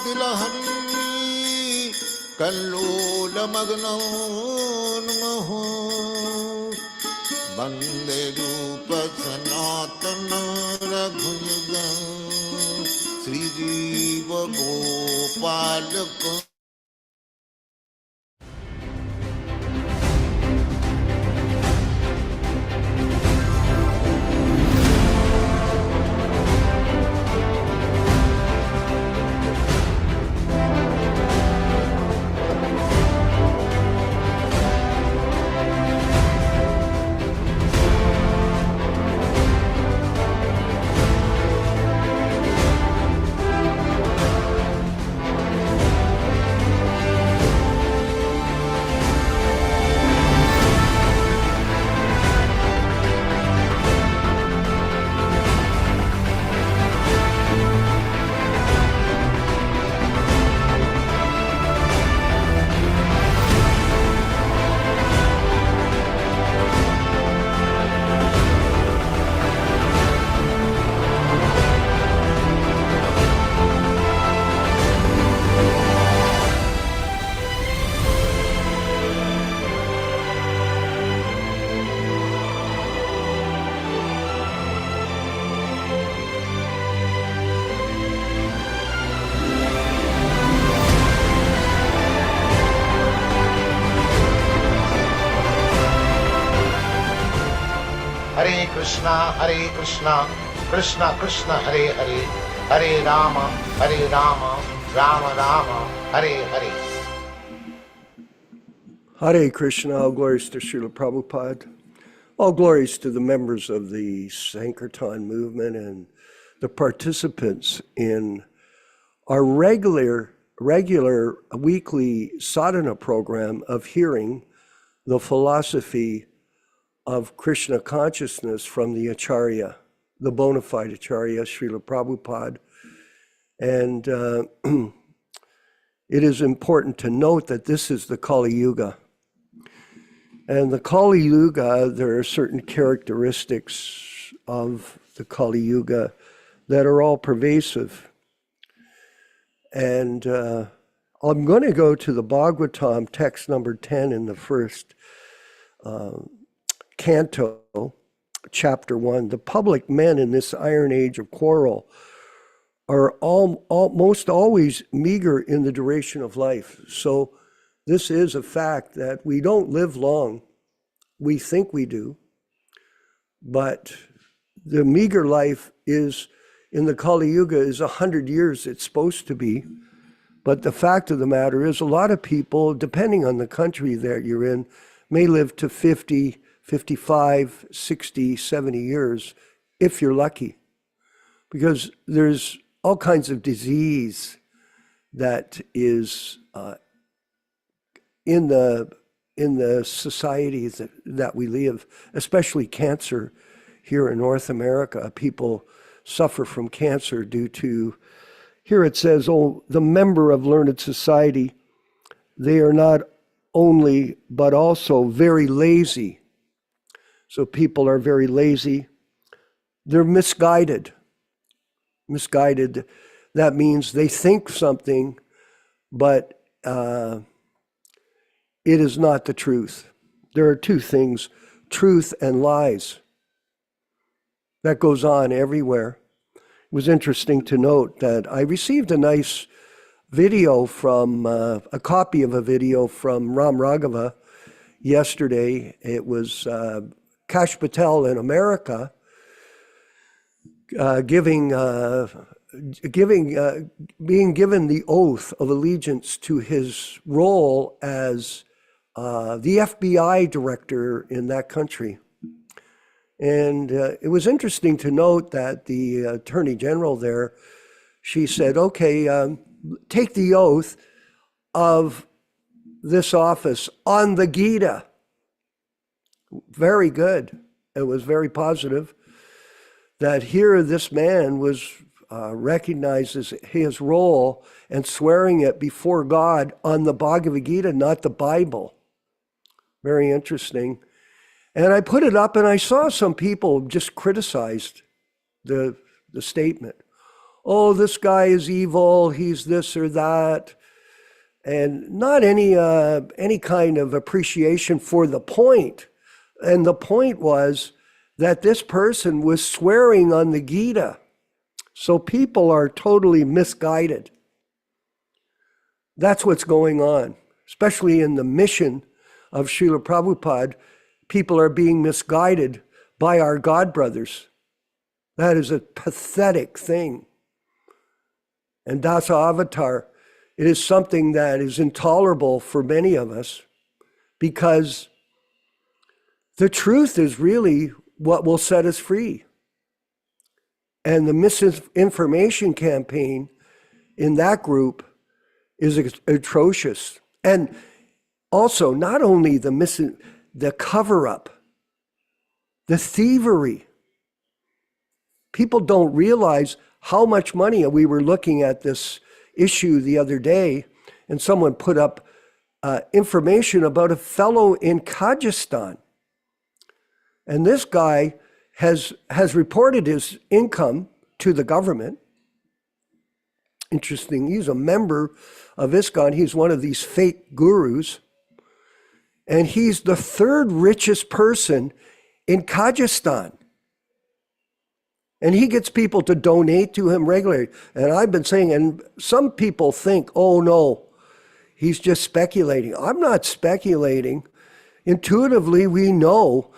Kilahari Kallola Magno Namaho Bande Rupa Sanatana Raghuyuga Sri Jiva Gopalaka. Hare Krishna, Krishna Krishna, Hare Hare, Hare Rama, Rama Rama, Hare Hare. Hare Krishna, all glories to Śrīla Prabhupāda, all glories to the members of the Sankirtan movement and the participants in our regular weekly sadhana program of hearing the philosophy of Krishna consciousness from the Acharya, the bona fide Acharya, Śrīla Prabhupāda. And it is important to note that this is the Kali Yuga. And the Kali Yuga, there are certain characteristics of the Kali Yuga that are all pervasive. And I'm going to go to the Bhagavatam, text number 10 in the first canto, chapter 1. The public men in this iron age of quarrel are almost always meager in the duration of life. So this is a fact that we don't live long. We think we do, but the meager life is, in the Kali Yuga, is 100 years it's supposed to be. But the fact of the matter is, a lot of people, depending on the country that you're in, may live to 50, 55, 60, 70 years, if you're lucky. Because there's all kinds of disease that is in the societies that we live, especially cancer here in North America. People suffer from cancer due to, here it says, oh, the member of learned society, they are not only, but also very lazy. So people are very lazy. They're misguided. Misguided, that means they think something, but it is not the truth. There are two things, truth and lies. That goes on everywhere. It was interesting to note that I received a nice video from, a copy of a video from Ram Raghava yesterday. It was Kash Patel in America being given the oath of allegiance to his role as the FBI director in that country. And it was interesting to note that the Attorney General there, she said, okay, take the oath of this office on the Gita. Very good. It was very positive that here this man was recognizes his role and swearing it before God on the Bhagavad Gita, not the Bible. Very interesting. And I put it up and I saw some people just criticized the statement. oh, this guy is evil, he's this or that, and not any kind of appreciation for the point. And the point was that this person was swearing on the Gita. So people are totally misguided. That's what's going on, especially in the mission of Śrīla Prabhupada. People are being misguided by our God brothers. That is a pathetic thing. And Dasa Avatar, it is something that is intolerable for many of us, because the truth is really what will set us free. And the misinformation campaign in that group is atrocious. And also, not only the cover-up, the thievery. People don't realize how much money. We were looking at this issue the other day, and someone put up information about a fellow in Kyrgyzstan. And this guy has reported his income to the government. Interesting, he's a member of ISKCON. He's one of these fake gurus. And he's the third richest person in Kyrgyzstan. And he gets people to donate to him regularly. And I've been saying, and some people think, oh no, he's just speculating. I'm not speculating. Intuitively, we know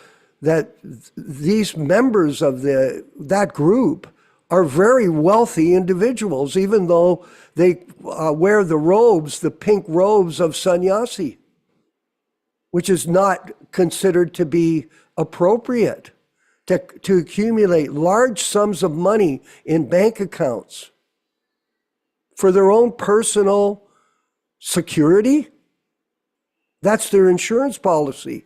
that these members of that group are very wealthy individuals, even though they wear the robes, the pink robes of sannyasi, which is not considered to be appropriate, to accumulate large sums of money in bank accounts for their own personal security. That's their insurance policy.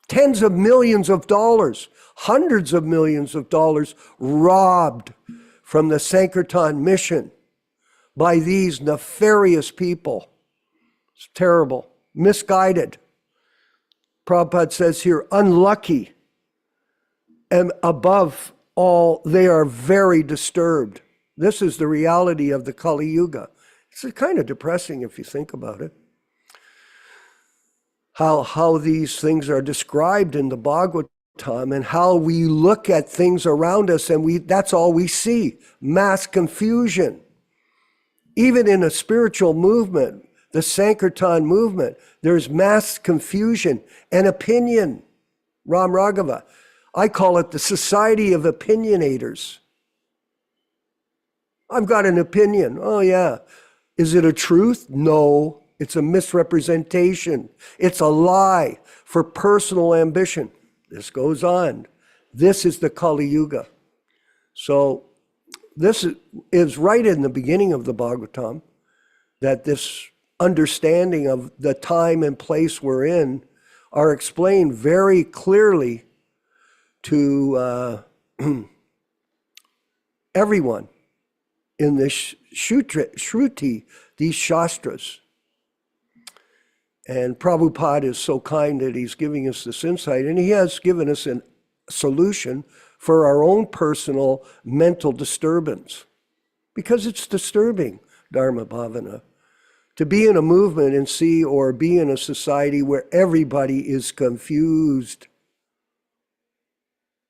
Tens of millions of dollars, hundreds of millions of dollars robbed from the Sankirtan mission by these nefarious people. It's terrible, misguided. Prabhupada says here, unlucky. And above all, they are very disturbed. This is the reality of the Kali Yuga. It's kind of depressing if you think about it. How these things are described in the Bhagavatam, and how we look at things around us and that's all we see, mass confusion. Even in a spiritual movement, the Sankirtan movement, there's mass confusion and opinion. Ram Raghava. I call it the society of opinionators. I've got an opinion. Oh yeah. Is it a truth? No. It's a misrepresentation. It's a lie for personal ambition. This goes on. This is the Kali Yuga. So this is right in the beginning of the Bhagavatam, that this understanding of the time and place we're in are explained very clearly to everyone in this Shruti, these Shastras. And Prabhupada is so kind that he's giving us this insight, and he has given us a solution for our own personal mental disturbance, because it's disturbing, Dharma Bhavana, to be in a movement and see, or be in a society where everybody is confused.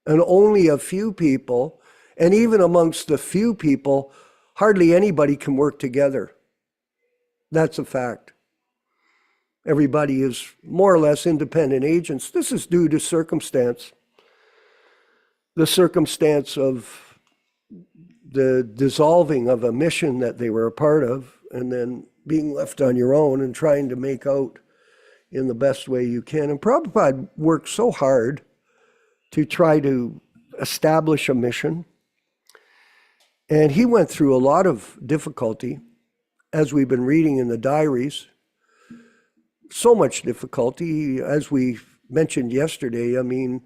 And only a few people, and even amongst the few people, hardly anybody can work together. That's a fact. Everybody is more or less independent agents. This is due to circumstance. The circumstance of the dissolving of a mission that they were a part of, and then being left on your own and trying to make out in the best way you can. And Prabhupada worked so hard to try to establish a mission. And he went through a lot of difficulty, as we've been reading in the diaries. So much difficulty, as we mentioned yesterday. I mean,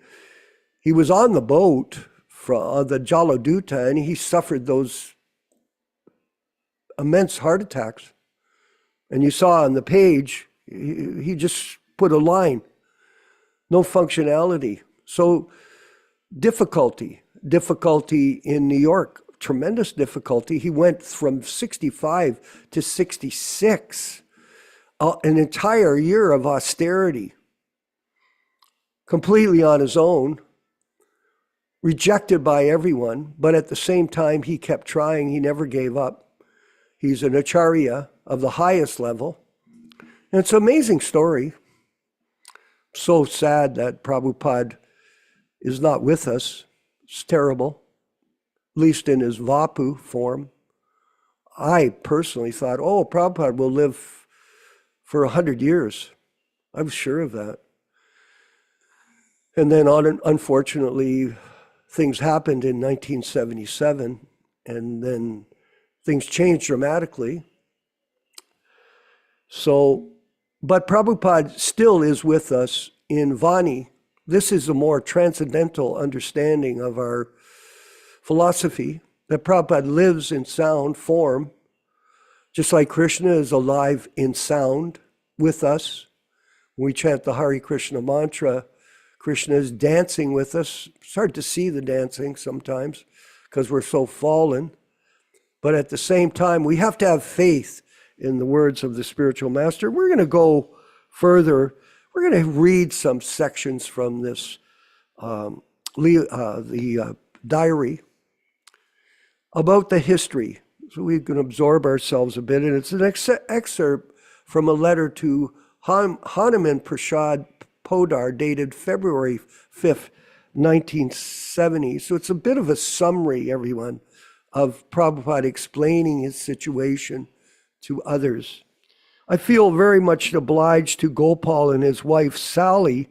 he was on the boat from the Jaladuta, and he suffered those immense heart attacks. And you saw on the page, he just put a line, no functionality. So difficulty in New York, tremendous difficulty. He went from 65 to 66, an entire year of austerity, completely on his own, rejected by everyone, but at the same time, he kept trying. He never gave up. He's an Acharya of the highest level. And it's an amazing story. So sad that Prabhupada is not with us. It's terrible, at least in his Vapu form. I personally thought, oh, Prabhupada will live for 100 years. I was sure of that. And then unfortunately, things happened in 1977, and then things changed dramatically. So, but Prabhupada still is with us in Vani. This is a more transcendental understanding of our philosophy, that Prabhupada lives in sound form, just like Krishna is alive in sound with us. When we chant the Hare Krishna mantra, Krishna is dancing with us. It's hard to see the dancing sometimes because we're so fallen. But at the same time, we have to have faith in the words of the spiritual master. We're going to go further. We're going to read some sections from this, diary about the history. So we can absorb ourselves a bit. And it's an excerpt from a letter to Hanuman Prasad Podar, dated February 5th, 1970. So it's a bit of a summary, everyone, of Prabhupada explaining his situation to others. I feel very much obliged to Gopal and his wife Sally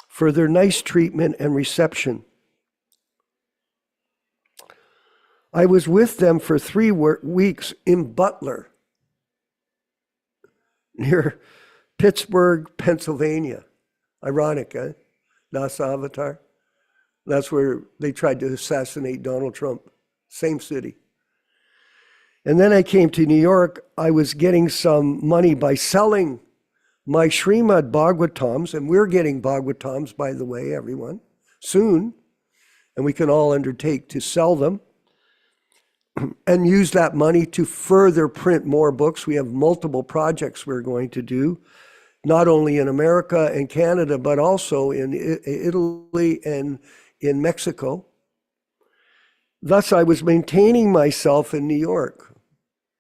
for their nice treatment and reception. I was with them for 3 weeks in Butler, near Pittsburgh, Pennsylvania. Ironic, eh? Dāsa avatar. That's where they tried to assassinate Donald Trump. Same city. And then I came to New York. I was getting some money by selling my Śrīmad-Bhāgavatams, and we're getting Bhagavatams, by the way, everyone, soon. And we can all undertake to sell them and use that money to further print more books. We have multiple projects we're going to do, not only in America and Canada, but also in Italy and in Mexico. Thus, I was maintaining myself in New York,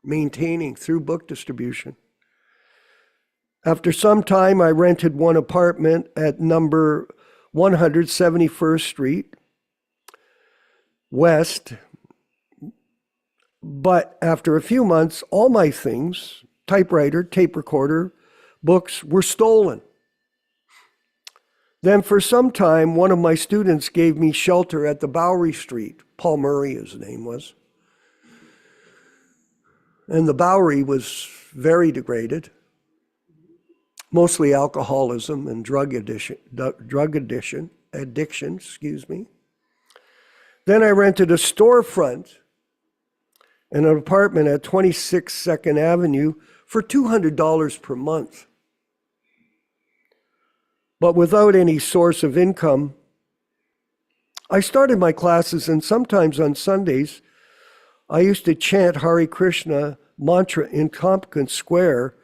maintaining through book distribution. After some time, I rented one apartment at number 171st Street West. But after a few months, all my things, typewriter, tape recorder, books, were stolen. Then for some time, one of my students gave me shelter at the Bowery Street. Paul Murray, his name was. And the Bowery was very degraded, mostly alcoholism and drug addiction. Then I rented a storefront and an apartment at 26 2nd Avenue for $200 per month. But without any source of income, I started my classes, and sometimes on Sundays, I used to chant Hare Krishna mantra in Tompkins Square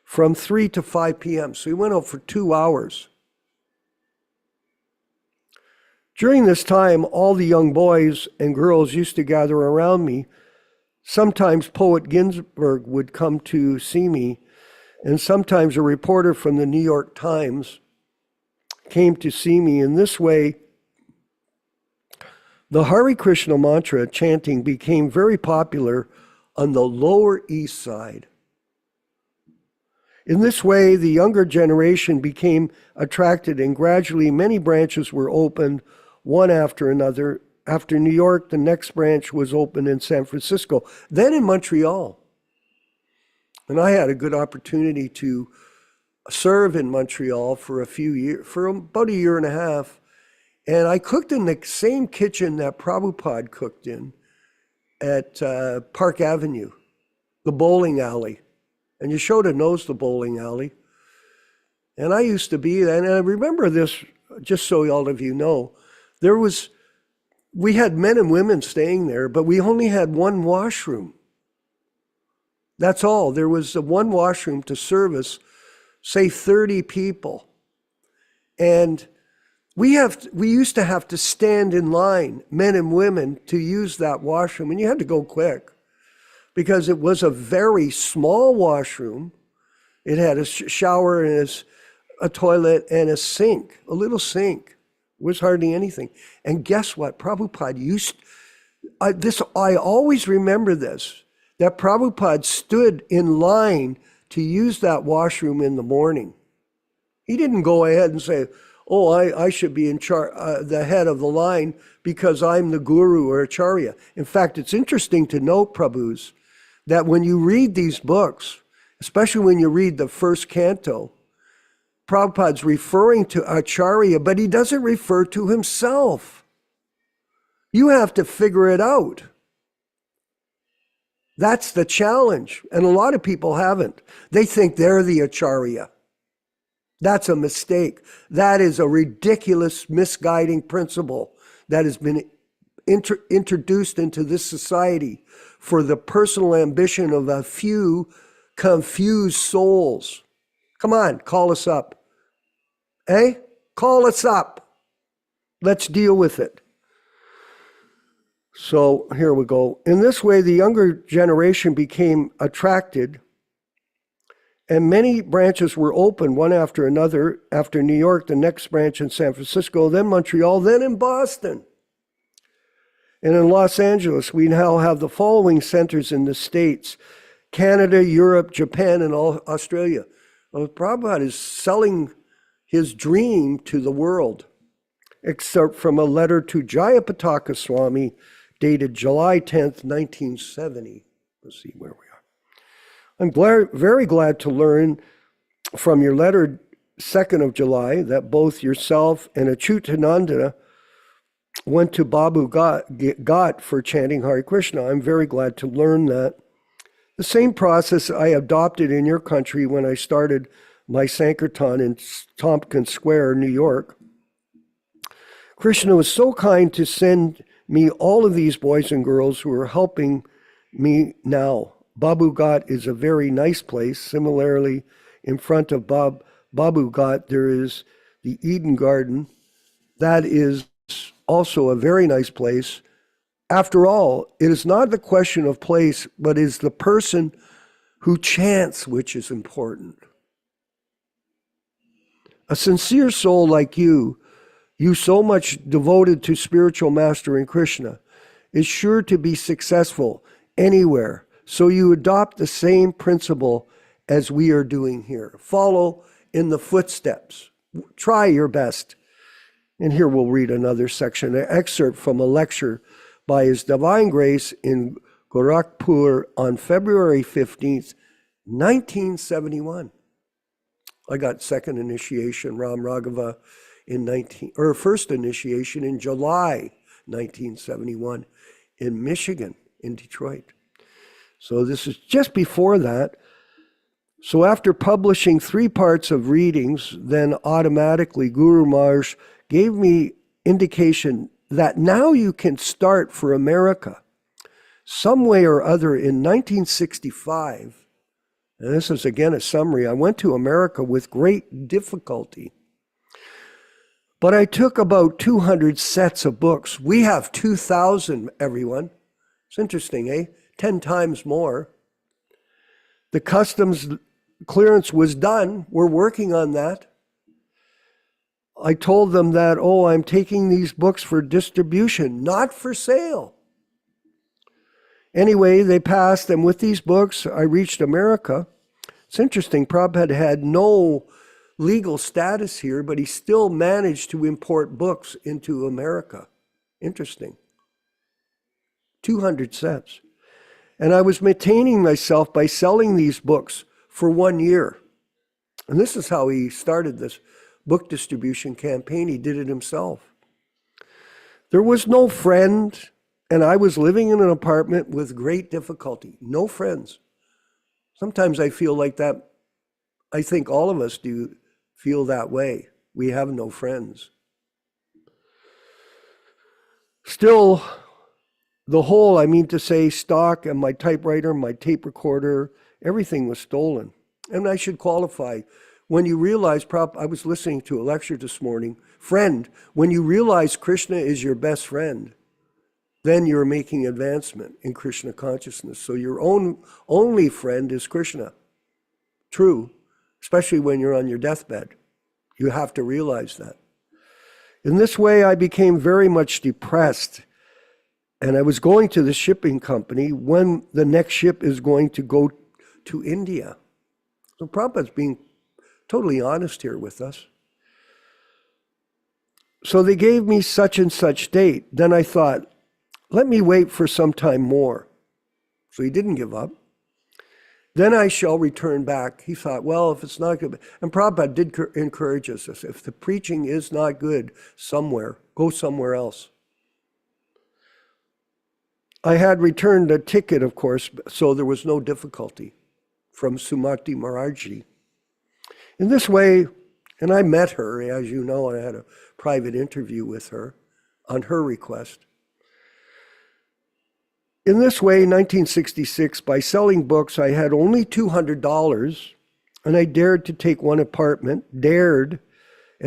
from 3 to 5 p.m. So we went out for 2 hours. During this time, all the young boys and girls used to gather around me. Sometimes Poet Ginsberg would come to see me, and sometimes a reporter from the New York Times came to see me. In this way, the Hare Krishna mantra chanting became very popular on the Lower East Side. In this way, the younger generation became attracted, and gradually many branches were opened, one after another. After New York, the next branch was opened in San Francisco, then in Montreal. And I had a good opportunity to serve in Montreal for a few years, for about a year and a half. And I cooked in the same kitchen that Prabhupada cooked in at Park Avenue, the bowling alley. And Yaśodā knows the bowling alley. And I used to be there, and I remember this, just so all of you know, there was we had men and women staying there, but we only had one washroom. That's all. There was one washroom to service, say, 30 people. And we used to have to stand in line, men and women, to use that washroom. And you had to go quick because it was a very small washroom. It had a shower and a toilet and a sink, a little sink. It was hardly anything. And guess what? Prabhupada I always remember this, that Prabhupada stood in line to use that washroom in the morning. He didn't go ahead and say, oh, I should be in charge, the head of the line because I'm the guru or acharya. In fact, it's interesting to note, Prabhus, that when you read these books, especially when you read the first canto, Prabhupada's referring to acharya, but he doesn't refer to himself. You have to figure it out. That's the challenge. And a lot of people haven't. They think they're the acharya. That's a mistake. That is a ridiculous, misguiding principle that has been introduced into this society for the personal ambition of a few confused souls. Come on, call us up. Eh? Call us up. Let's deal with it. So here we go. In this way, the younger generation became attracted, and many branches were opened one after another. After New York, the next branch in San Francisco, then Montreal, then in Boston. And in Los Angeles, we now have the following centers in the States: Canada, Europe, Japan, and Australia. Well, Prabhupada is selling his dream to the world, except from a letter to Jayapataka Swami dated July 10th, 1970. Let's see where we are. I'm very glad to learn from your letter, 2nd of July, that both yourself and Achyutananda went to Babu Ghat for chanting Hare Krishna. I'm very glad to learn that. The same process I adopted in your country when I started my Sankirtan in Tompkins Square, New York. Krishna was so kind to send me all of these boys and girls who are helping me now. Babu Ghat is a very nice place. Similarly, in front of Babu Ghat, there is the Eden Garden. That is also a very nice place. After all, it is not the question of place, but is the person who chants which is important. A sincere soul like you so much devoted to spiritual mastering Krishna, is sure to be successful anywhere. So you adopt the same principle as we are doing here. Follow in the footsteps. Try your best. And here we'll read another section, an excerpt from a lecture by His Divine Grace in Gorakhpur on February 15th, 1971. I got second initiation, Ram Raghava, first initiation in July 1971 in Michigan, in Detroit. So this is just before that. So after publishing 3 parts of readings, then automatically Guru Maharaj gave me indication that now you can start for America. Some way or other in 1965, and this is again a summary, I went to America with great difficulty. But I took about 200 sets of books. We have 2,000, everyone. It's interesting, eh? 10 times more. The customs clearance was done. We're working on that. I told them that, I'm taking these books for distribution, not for sale. Anyway, they passed, and with these books, I reached America. It's interesting, Prabhupada had no legal status here, but he still managed to import books into America. Interesting. 200 sets. And I was maintaining myself by selling these books for 1 year. And this is how he started this book distribution campaign. He did it himself. There was no friend, and I was living in an apartment with great difficulty. No friends. Sometimes I feel like that. I think all of us do feel that way. We have no friends. Still, the whole, I mean to say, stock and my typewriter, my tape recorder, everything was stolen. And I should qualify, when you realize, I was listening to a lecture this morning, friend, when you realize Krishna is your best friend, then you're making advancement in Krishna consciousness. So your only friend is Krishna. True, especially when you're on your deathbed. You have to realize that. In this way, I became very much depressed. And I was going to the shipping company when the next ship is going to go to India. So Prabhupada's being totally honest here with us. So they gave me such and such date. Then I thought, let me wait for some time more. So he didn't give up. Then I shall return back. He thought, well, if it's not good. And Prabhupada did encourage us. If the preaching is not good somewhere, go somewhere else. I had returned a ticket, of course, so there was no difficulty from Sumati Maharajji. In this way, and I met her, as you know, and I had a private interview with her on her request. In this way, 1966, by selling books, I had only $200, and I dared to take one apartment, and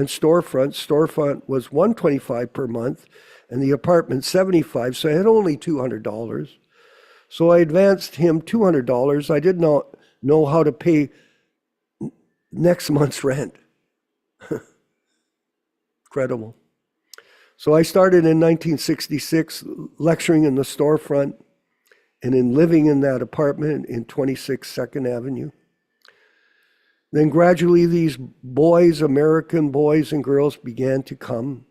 storefront was $125 per month, and the apartment $75, so I had only $200. So I advanced him $200. I did not know how to pay next month's rent. Incredible. So I started in 1966 lecturing in the storefront and in living in that apartment in 26 2nd Avenue. Then gradually these boys, American boys and girls, began to come.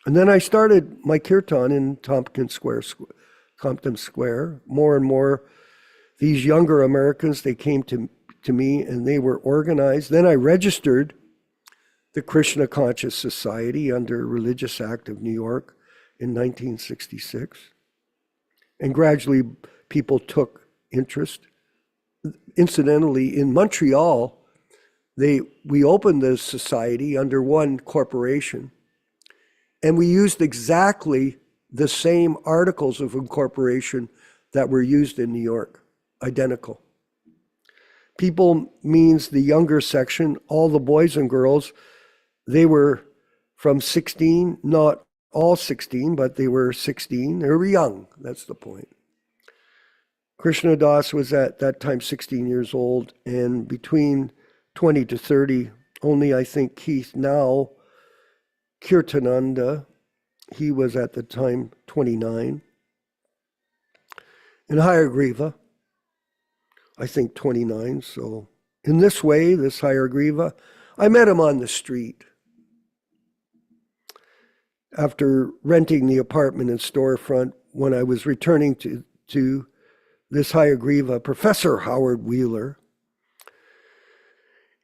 And then I started my kirtan in Compton Square. More and more, these younger Americans, they came to me and they were organized. Then I registered the Krishna Conscious Society under Religious Act of New York in 1966. And gradually people took interest. Incidentally, in Montreal, we opened the society under one corporation. And we used exactly the same articles of incorporation that were used in New York, identical. People means the younger section, all the boys and girls, they were from 16, not all 16, but they were 16. They were young, that's the point. Krishna Das was at that time 16 years old, and between 20 to 30, only I think Keith now, Kirtananda, he was at the time 29. And Hayagriva, I think 29. So in this way, this Hayagriva, I met him on the street. After renting the apartment and storefront, when I was returning to this Hayagriva, Professor Howard Wheeler,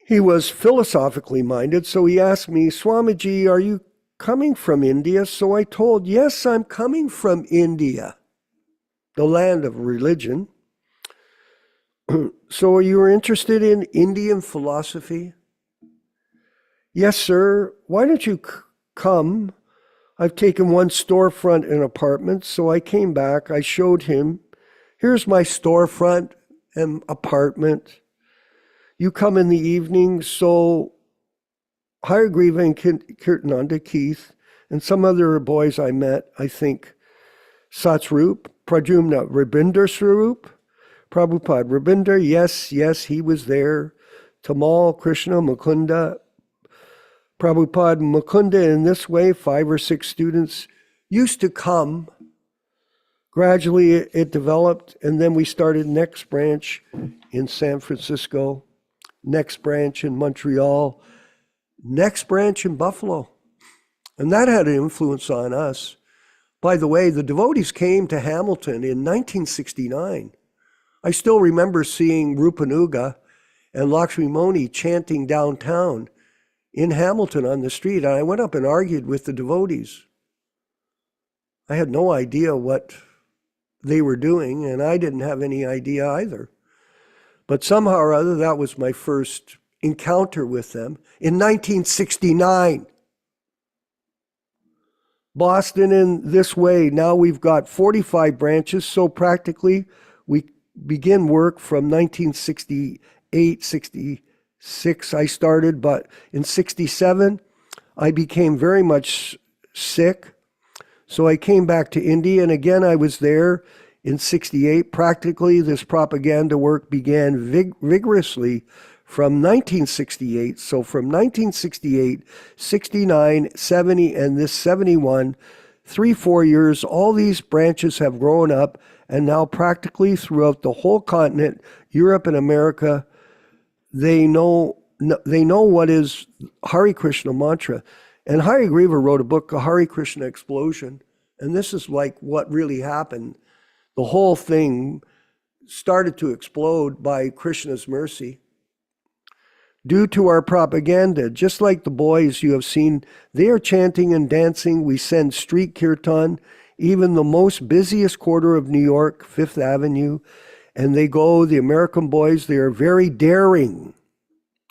he was philosophically minded, so he asked me, Swamiji, are you coming from India? So I told, yes, I'm coming from India, the land of religion. So you are interested in Indian philosophy? Yes, sir. Why don't you come? I've taken one storefront and apartment. So I came back. I showed him, here's my storefront and apartment. You come in the evening. So Hayagriva and Kirtananda, Keith, and some other boys I met, I think, Satsrup, Pradyumna Rabinder Swarup, Prabhupada Rabinder, yes, he was there. Tamal, Krishna, Mukunda, Prabhupada Mukunda. In this way, 5 or 6 students used to come. Gradually it developed, and then we started next branch in San Francisco, next branch in Montreal, next branch in Buffalo. And that had an influence on us. By the way, the devotees came to Hamilton in 1969. I still remember seeing Rupanuga and Lakshmi Moni chanting downtown in Hamilton on the street. And I went up and argued with the devotees. I had no idea what they were doing, and I didn't have any idea either. But somehow or other, that was my first encounter with them in 1969. Boston in this way. Now we've got 45 branches. So practically we begin work from 1968, 66 I started, but in 67 I became very much sick. So I came back to India, and again I was there in 68. Practically this propaganda work began vigorously from 1968. So from 1968, 69, 70, and this 71, 3-4 years, all these branches have grown up, and now practically throughout the whole continent, Europe and America, they know what is Hare Krishna mantra. And Hari Griva wrote a book, A Hare Krishna Explosion, and this is like what really happened. The whole thing started to explode by Krishna's mercy. Due to our propaganda, just like the boys you have seen, they are chanting and dancing. We send street kirtan, even the most busiest quarter of New York, Fifth Avenue, and they go, the American boys, they are very daring.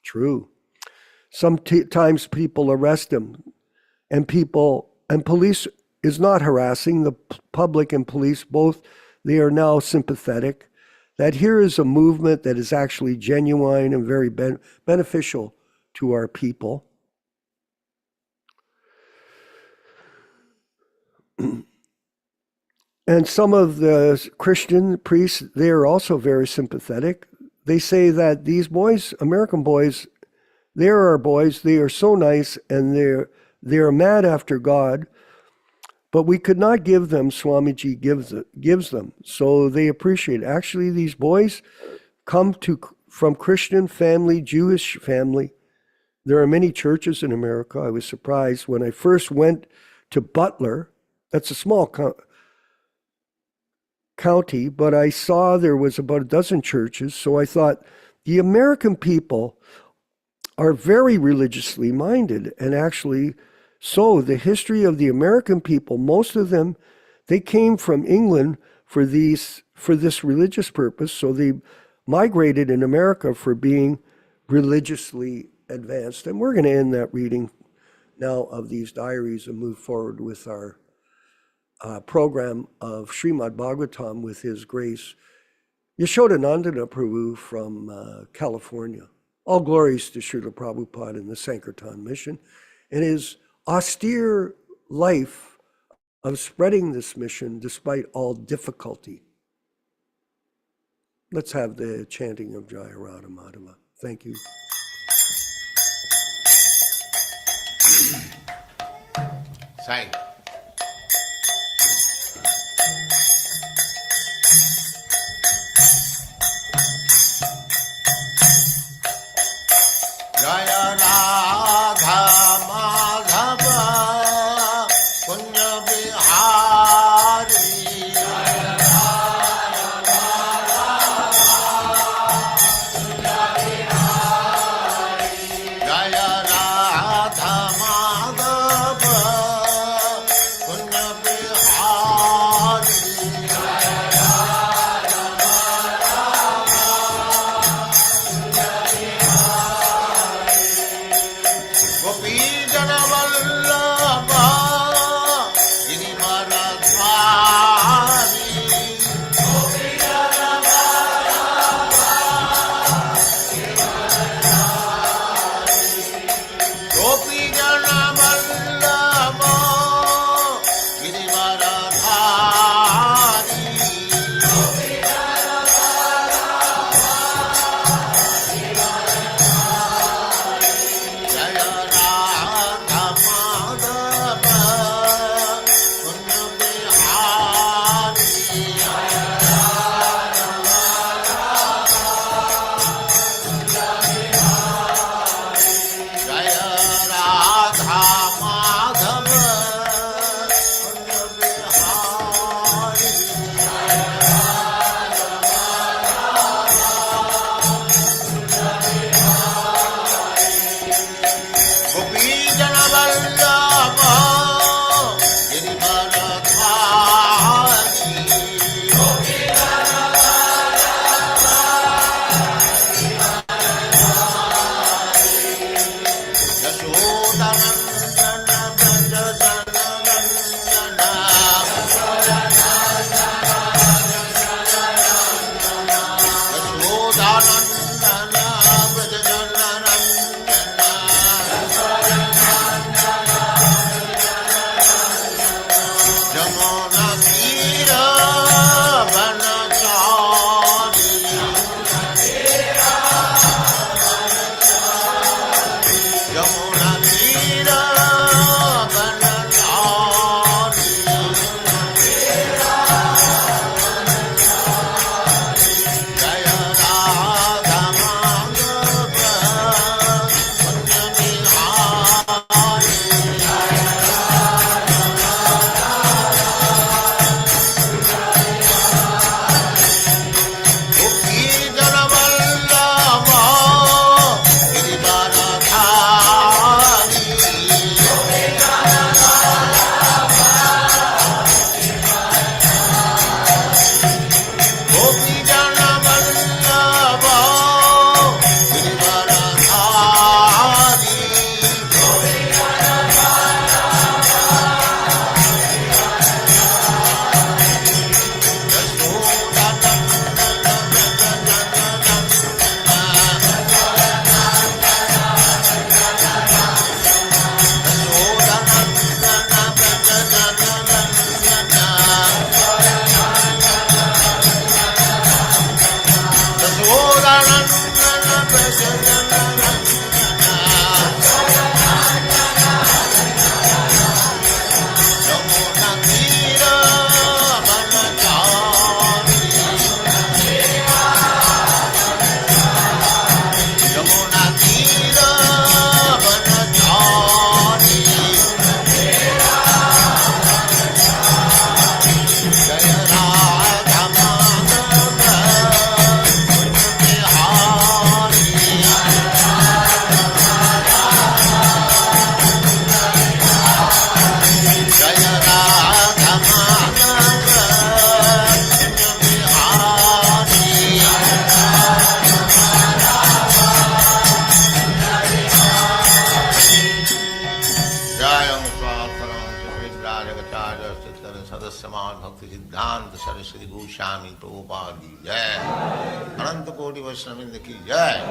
True. Sometimes people arrest them, and police is not harassing. The public and police both, they are now sympathetic. That here is a movement that is actually genuine and very beneficial to our people. And some of the Christian priests, they are also very sympathetic. They say that these boys, American boys, they're our boys, they are so nice, and they're mad after God, but we could not give them, Swamiji gives them, so they appreciate it. Actually, these boys come from Christian family, Jewish family. There are many churches in America. I was surprised when I first went to Butler. That's a small county, but I saw there was about a dozen churches, so I thought the American people are very religiously minded, and actually, so the history of the American people, most of them, they came from England for this religious purpose, so they migrated in America for being religiously advanced. And we're going to end that reading now of these diaries and move forward with our program of Śrīmad-Bhāgavatam with His Grace Yaśodā-nandana Prabhu from California. All glories to Śrīla Prabhupāda and the Sankirtan mission and his austere life of spreading this mission despite all difficulty. Let's have the chanting of Jaya Radha Madhava. Thank you. Sai. Jaya Radha Madhava Punya Bihari. Jaya Radha Madhava Bhaktivedanta Swami Prabhupāda ki jai, Ananta Koti Vaishnavrinda ki jai,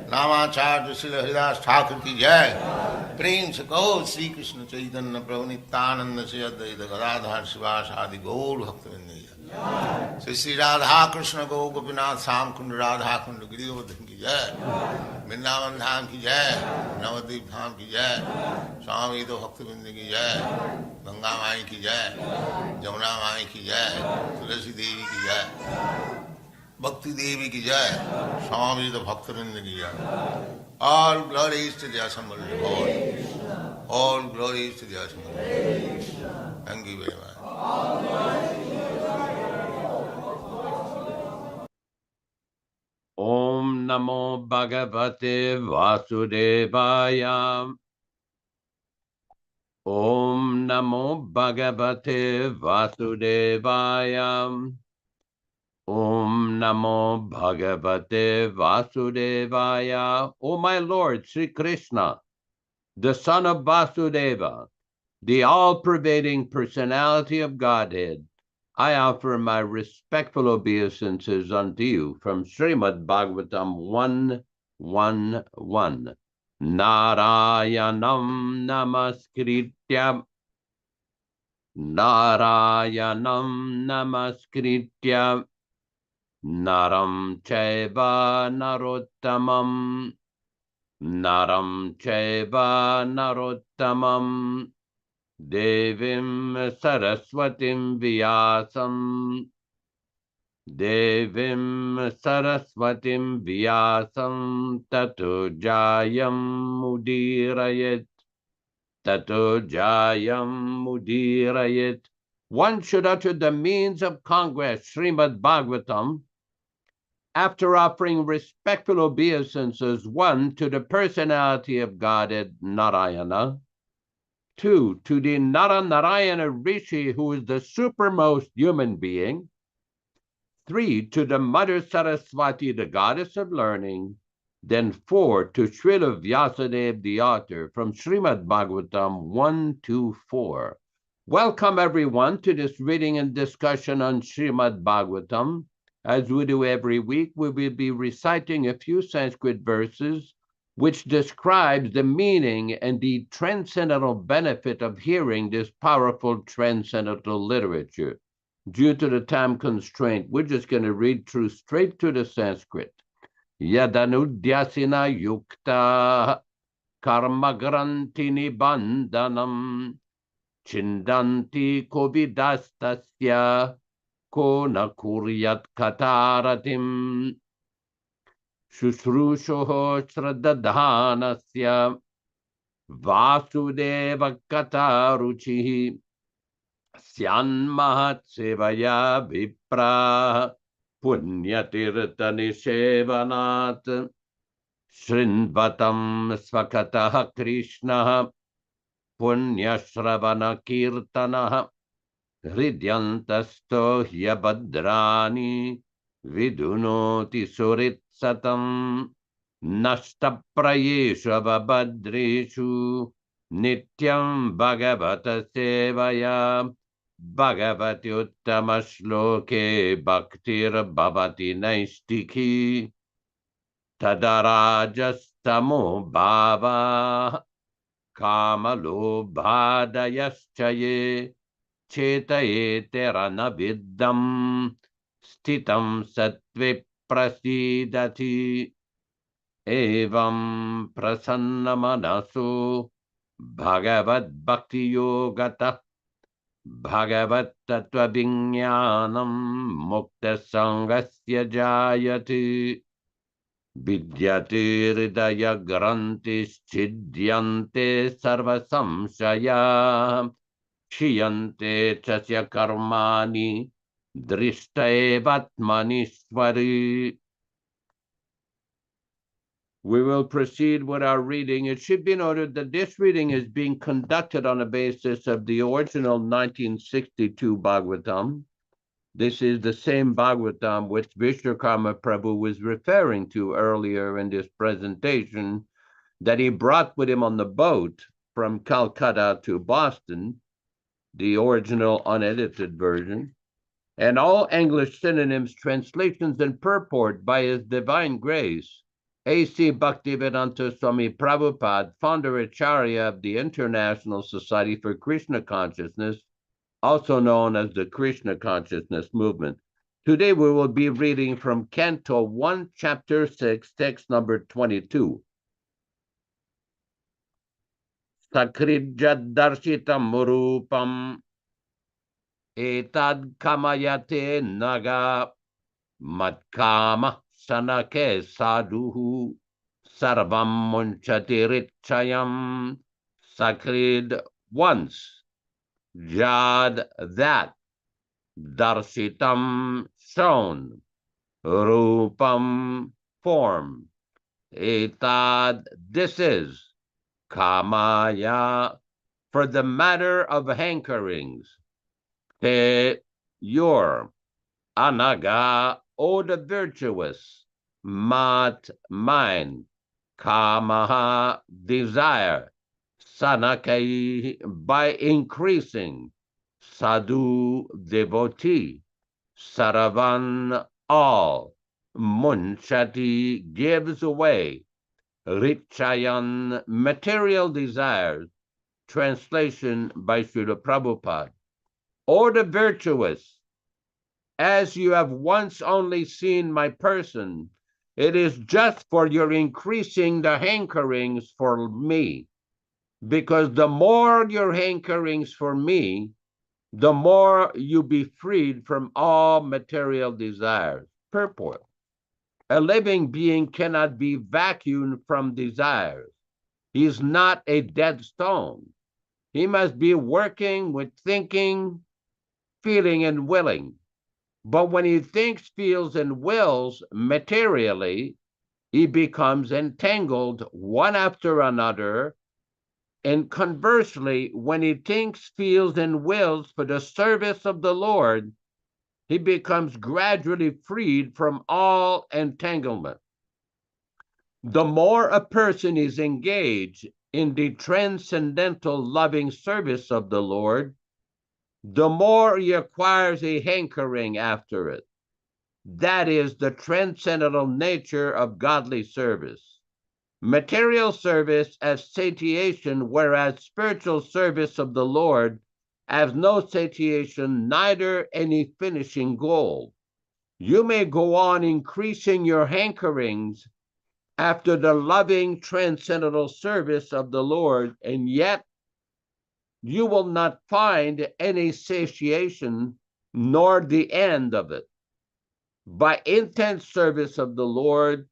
Namacharya Śrīla Haridas Thakur ki jai, Prem se kaho Shri Krishna Chaitanya Prabhu Nityananda Shri Advaita Gadadhar Sivasa Adi Gaur Bhaktivedanta ki jai, Shri Radha Krishna Gaur Gopinath Sam Kund Radha Kund Girivardhan ki jai, Vrindavan Dham ki jai, Navadvip Dham ki jai, Swami Bhaktivedanta ki jai, Ganga Mai ki jai, Jamuna Mai ki jai, Tulasi Devi ki jai, Bhakti Devi ki jai, Swami Bhaktivedanta ki jai. All glories to the assembled Lord. All glories to the assembled Lord. Thank you very much. Om Namo Bhagavate Vasudevaya. Om Namo Bhagavate Vasudevaya. Om Namo Bhagavate Vasudevaya. O my Lord, Sri Krishna, the son of Vasudeva, the all-pervading personality of Godhead, I offer my respectful obeisances unto you from Śrīmad-Bhāgavatam 1:1:1. Nārayanam namaskritya naram chaiva narottamam devim saraswatim vyāsam tato jayam mudirayet. One should utter the means of congress, Śrīmad-Bhāgavatam, after offering respectful obeisances, 1, to the personality of Godhead, Narayana, 2, to the Narayana Rishi, who is the supermost human being, 3, to the Mother Saraswati, the goddess of learning, then 4, to Śrīla Vyāsadeva, the author, from Śrīmad-Bhāgavatam 1-4. Welcome, everyone, to this reading and discussion on Śrīmad-Bhāgavatam. As we do every week, we will be reciting a few Sanskrit verses which describes the meaning and the transcendental benefit of hearing this powerful transcendental literature. Due to the time constraint, we're just going to read through straight to the Sanskrit. Yadanudyasina yukta karma grantini bandhanam chindanti kovidastasya ko na kuryat kataratim shushrushoho shraddadhanasya vasudeva kataruchihi syanmahat sevaya vipra punyatirta nishevanat shrinvatam svakataha Krishna punyashravana kirtanaha hridyantasto hyabadrani vidunoti suritsatam nashtaprayeshu vabhadreshu nityam bhagavata sevaya bhagavati uttama shloke bhaktir bhavati naistiki tadarajastamo bhava kamalobhadayaschaye chetayetera viddam stitam sattve prasidati evam prasannamanaso bhagavad bhakti yogata bhagavat tattva vijnanam mukta sangasya jayati vidyate hridaya grantis chidyante sarva samshaya kshiyante chasya karmani drishtaevatmanishvari. We will proceed with our reading. It should be noted that this reading is being conducted on the basis of the original 1962 Bhagavatam. This is the same Bhagavatam which Vishwakarma Prabhu was referring to earlier in this presentation that he brought with him on the boat from Calcutta to Boston, the original unedited version, and all English synonyms, translations, and purport by His Divine Grace A.C. Bhaktivedanta Swami Prabhupāda, Founder-Ācārya of the International Society for Krishna Consciousness, also known as the Krishna Consciousness Movement. Today we will be reading from Canto 1, Chapter 6, text number 22. Sakrijadarshitam murupam etad kamayate naga matkama sanake sadhuhu sarvam munchati sakrid once, jad that, darshitam shown, rupam form, etad this is, kamaya for the matter of hankerings, te your, anaga O the virtuous, mat mine, kamaha desire, sanakai by increasing, sadhu devotee, saravan all, munchati gives away, richayan material desires. Translation by Śrīla Prabhupāda. O the virtuous, as you have once only seen my person, it is just for your increasing the hankerings for me. Because the more your hankerings for me, the more you be freed from all material desires. Purport. A living being cannot be vacuumed from desires. He is not a dead stone. He must be working with thinking, feeling, and willing. But when he thinks, feels, and wills materially, he becomes entangled one after another. And conversely, when he thinks, feels, and wills for the service of the Lord, he becomes gradually freed from all entanglement. The more a person is engaged in the transcendental loving service of the Lord, the more he acquires a hankering after it. That is the transcendental nature of godly service. Material service as satiation, whereas spiritual service of the Lord has no satiation, neither any finishing goal. You may go on increasing your hankerings after the loving transcendental service of the Lord, and yet you will not find any satiation nor the end of it. By intense service of the Lord,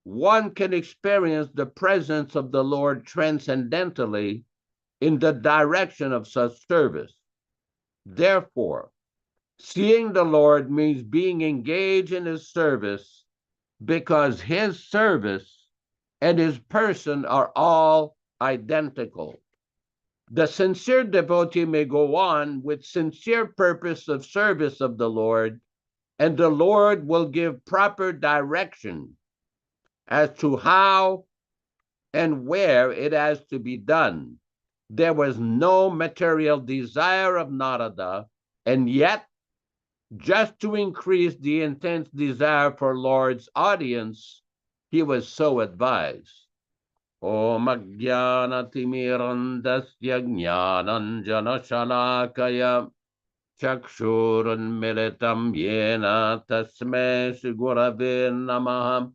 one can experience the presence of the Lord transcendentally in the direction of such service. Therefore, seeing the Lord means being engaged in his service, because his service and his person are all identical. The sincere devotee may go on with sincere purpose of service of the Lord, and the Lord will give proper direction as to how and where it has to be done. There was no material desire of Nārada, and yet, just to increase the intense desire for Lord's audience, he was so advised. Om Ajnanatirmirandasya Jnananjana Shalakaya Chakshurunmilitam Yena Tasmai Shri Gurave Namaha.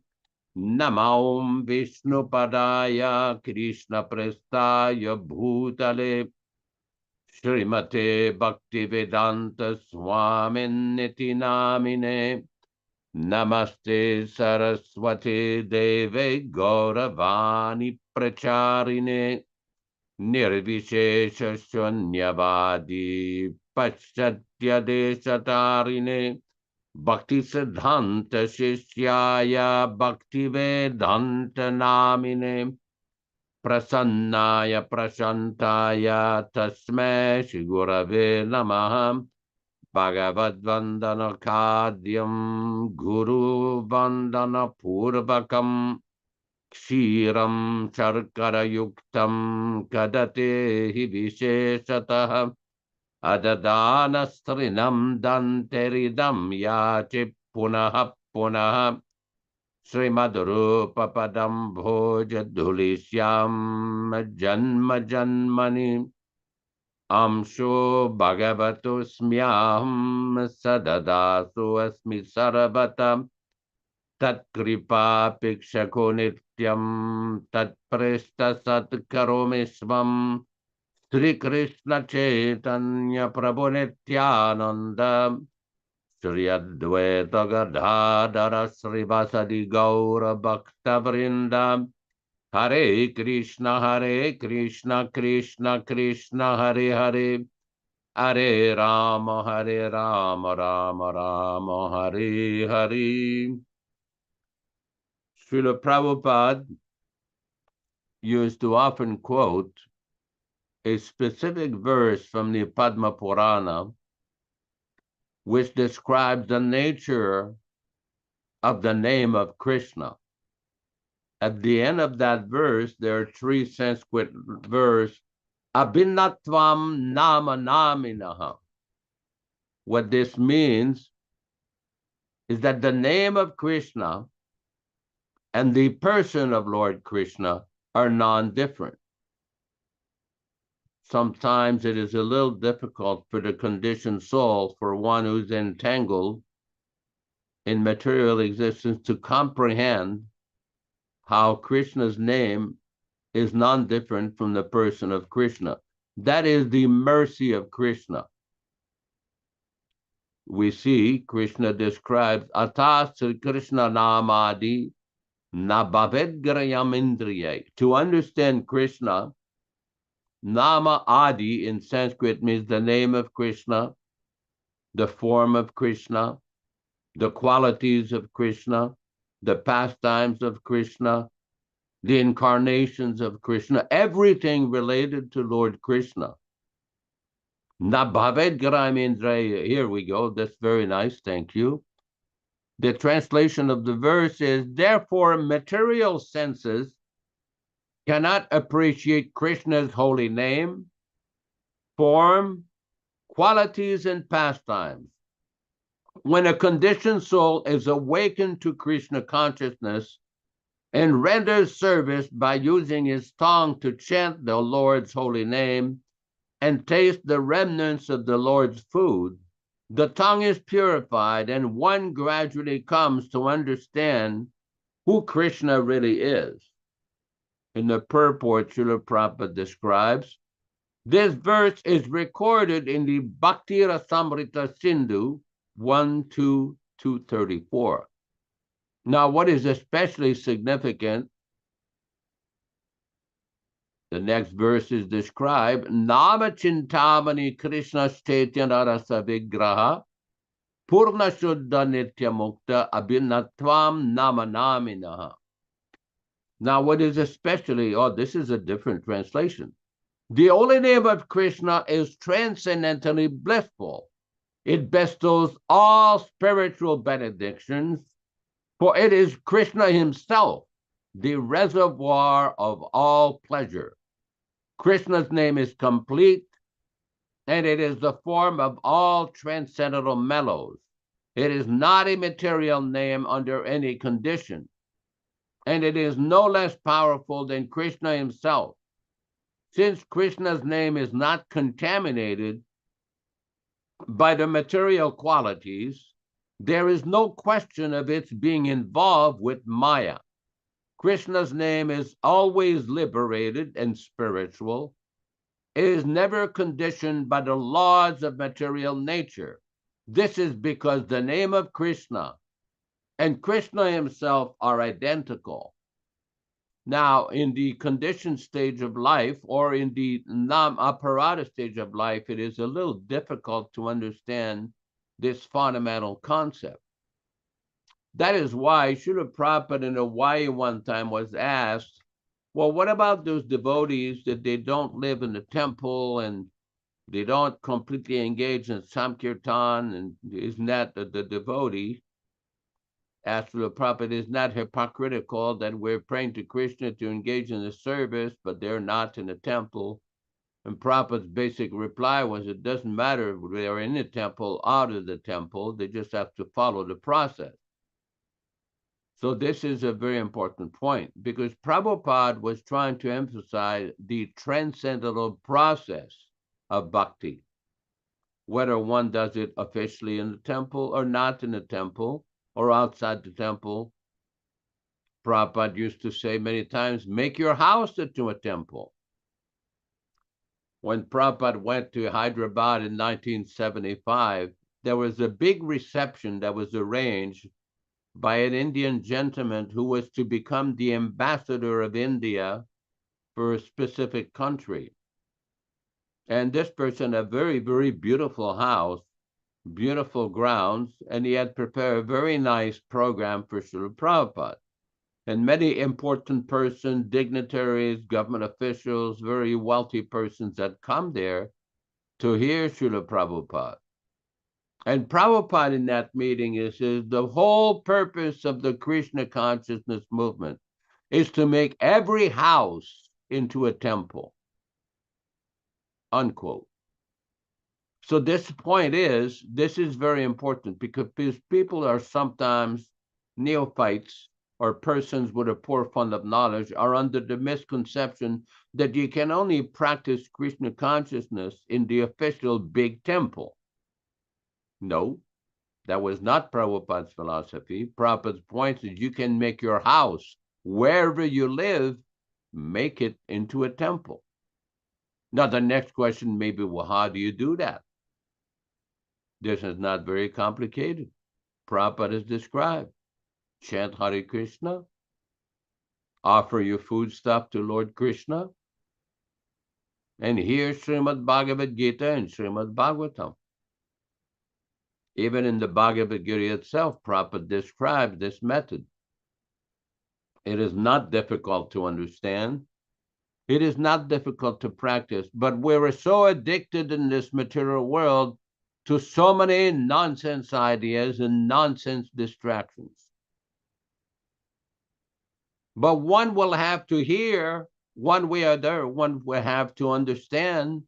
Namo Vishnupadaya Krishna Prestaya Bhutale Śrīmate Bhaktivedanta Swami Namine. Namaste Saraswati Deve Gauravani Pracharine Nirvishesha Shunyavadi Paschatya Deshatarine Bhakti Siddhanta Shishyaya Bhaktivedanta Namine Prasannaya Prashantaya Tasmai Shri Gurave Namaha. Bhagavad Vandana Kadyam Guru Vandana Purvakam Kshiram Sharkara Yuktam Kadate Hi Visheshataha Adadana Strinam Danteridam Yachi Punaha Punaha Śrīmad Padam Bhoja Dhulishyam Janma Janmani Amsho Bhagavato Smyaham Sadadasu Asmi Sarvata Tat Kripa Pikshako Nityam Tat Presta Sat Karomi Svam Sri Krishna Chaitanya Prabhu Nityananda Sri Advaita Gadadhara Srivasadi Gaura Bhakta Vrinda Hare Krishna Krishna Krishna Hare Hare Hare Rama Rama Rama Hare Hare. Śrīla Prabhupada used to often quote a specific verse from the Padma Purana, which describes the nature of the name of Krishna. At the end of that verse, there are three Sanskrit verses, Abhinatvam Nama Naminaha. What this means is that the name of Krishna and the person of Lord Krishna are non-different. Sometimes it is a little difficult for the conditioned soul, for one who's entangled in material existence, to comprehend how Krishna's name is non-different from the person of Krishna. That is the mercy of Krishna. We see Krishna describes Atas Krishna Namadi Nabhaved Grayam Indriya. To understand Krishna, Nama Adi in Sanskrit means the name of Krishna, the form of Krishna, the qualities of Krishna, the pastimes of Krishna, the incarnations of Krishna, everything related to Lord Krishna. Nabhaved Graimindraya. Here we go. That's very nice. Thank you. The translation of the verse is, therefore, material senses cannot appreciate Krishna's holy name, form, qualities, and pastimes. When a conditioned soul is awakened to Krishna consciousness and renders service by using his tongue to chant the Lord's holy name and taste the remnants of the Lord's food, the tongue is purified and one gradually comes to understand who Krishna really is. In the purport, Śrīla Prabhupada describes, this verse is recorded in the Bhakti Rasamrita Sindhu 1-2-234. Now, what is especially significant, the next verse is described, Nama Chintamani Krishna Chaitanya Rasa Vigraha Purna Shuddha Nitya Mukta Abhinatvam Nama Naminaha. Now, what is especially, this is a different translation. The holy name of Krishna is transcendently blissful. It bestows all spiritual benedictions, for it is Krishna himself, the reservoir of all pleasure. Krishna's name is complete, and it is the form of all transcendental mellows. It is not a material name under any condition, and it is no less powerful than Krishna himself. Since Krishna's name is not contaminated by the material qualities, there is no question of its being involved with Maya. Krishna's name is always liberated and spiritual. It is never conditioned by the laws of material nature. This is because the name of Krishna and Krishna himself are identical. Now, in the conditioned stage of life, or in the nam-aparada stage of life, it is a little difficult to understand this fundamental concept. That is why Śrīla Prabhupada in Hawaii one time was asked, well, what about those devotees that they don't live in the temple and they don't completely engage in Sankirtan, and isn't that the devotee? Asked Śrīla Prabhupada, is not hypocritical that we're praying to Krishna to engage in the service, but they're not in the temple? And Prabhupada's basic reply was, it doesn't matter if they're in the temple, out of the temple, they just have to follow the process. So this is a very important point, because Prabhupada was trying to emphasize the transcendental process of bhakti, whether one does it officially in the temple or not in the temple, or outside the temple. Prabhupada used to say many times, make your house into a temple. When Prabhupada went to Hyderabad in 1975, there was a big reception that was arranged by an Indian gentleman who was to become the ambassador of India for a specific country. And this person had a very, very beautiful house, beautiful grounds, and he had prepared a very nice program for Śrīla Prabhupada. And many important persons, dignitaries, government officials, very wealthy persons had come there to hear Śrīla Prabhupada. And Prabhupada in that meeting says the whole purpose of the Krishna Consciousness movement is to make every house into a temple, unquote. So this point is, this is very important, because people are sometimes neophytes or persons with a poor fund of knowledge are under the misconception that you can only practice Krishna consciousness in the official big temple. No, that was not Prabhupada's philosophy. Prabhupada's point is you can make your house, wherever you live, make it into a temple. Now, the next question may be, well, how do you do that? This is not very complicated. Prabhupada has described. Chant Hare Krishna, offer your foodstuff to Lord Krishna, and hear Śrīmad-Bhāgavad Gita and Śrīmad-Bhāgavatam. Even in the Bhagavad Gita itself, Prabhupada described this method. It is not difficult to understand. It is not difficult to practice, but we're so addicted in this material world to so many nonsense ideas and nonsense distractions. But one will have to hear one way or the other. One will have to understand,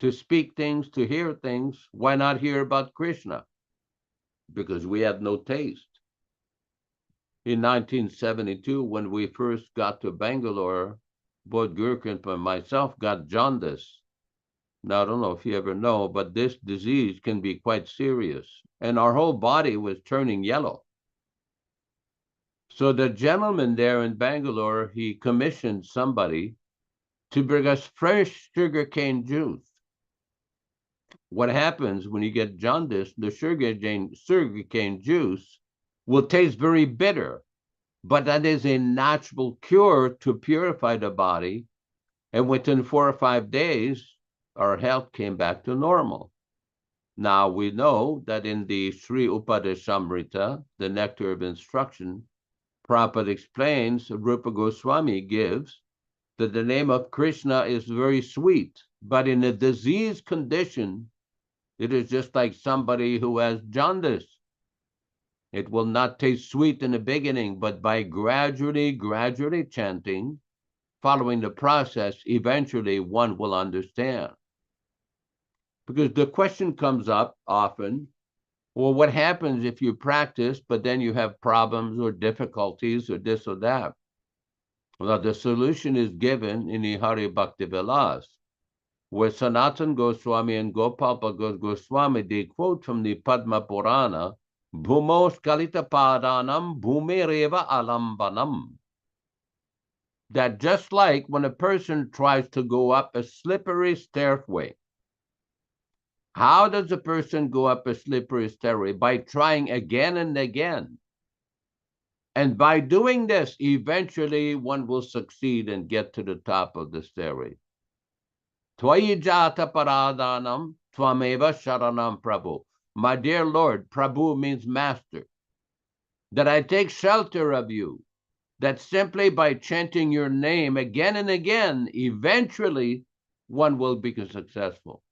to speak things, to hear things. Why not hear about Krishna? because we had no taste. In 1972, when we first got to Bangalore, both Gurkhan and myself got jaundice. Now, I don't know if you ever know, but this disease can be quite serious. And our whole body was turning yellow. So the gentleman there in Bangalore, he commissioned somebody to bring us fresh sugarcane juice. What happens when you get jaundice, the sugarcane juice will taste very bitter, but that is a natural cure to purify the body. And within 4 or 5 days, our health came back to normal. Now we know that in the Sri Upadeshamrita, the Nectar of Instruction, Prabhupada explains, Rupa Goswami gives, that the name of Krishna is very sweet, but in a disease condition, it is just like somebody who has jaundice. It will not taste sweet in the beginning, but by gradually chanting, following the process, eventually one will understand. Because the question comes up often, well, what happens if you practice, but then you have problems or difficulties or this or that? Well, the solution is given in the Hare Bhakti Vilas, where Sanatana Goswami and Gopal Bhagat Goswami, they quote from the Padma Purana, Bhumos Kalita Padanam Bhumireva Alambanam. That just like when a person tries to go up a slippery stairway, how does a person go up a slippery stairway? By trying again and again. And by doing this, eventually one will succeed and get to the top of the stairway. Tvayi jata paradanam tvameva sharanam Prabhu. My dear Lord, Prabhu means master. That I take shelter of you. That simply by chanting your name again and again, eventually one will become successful.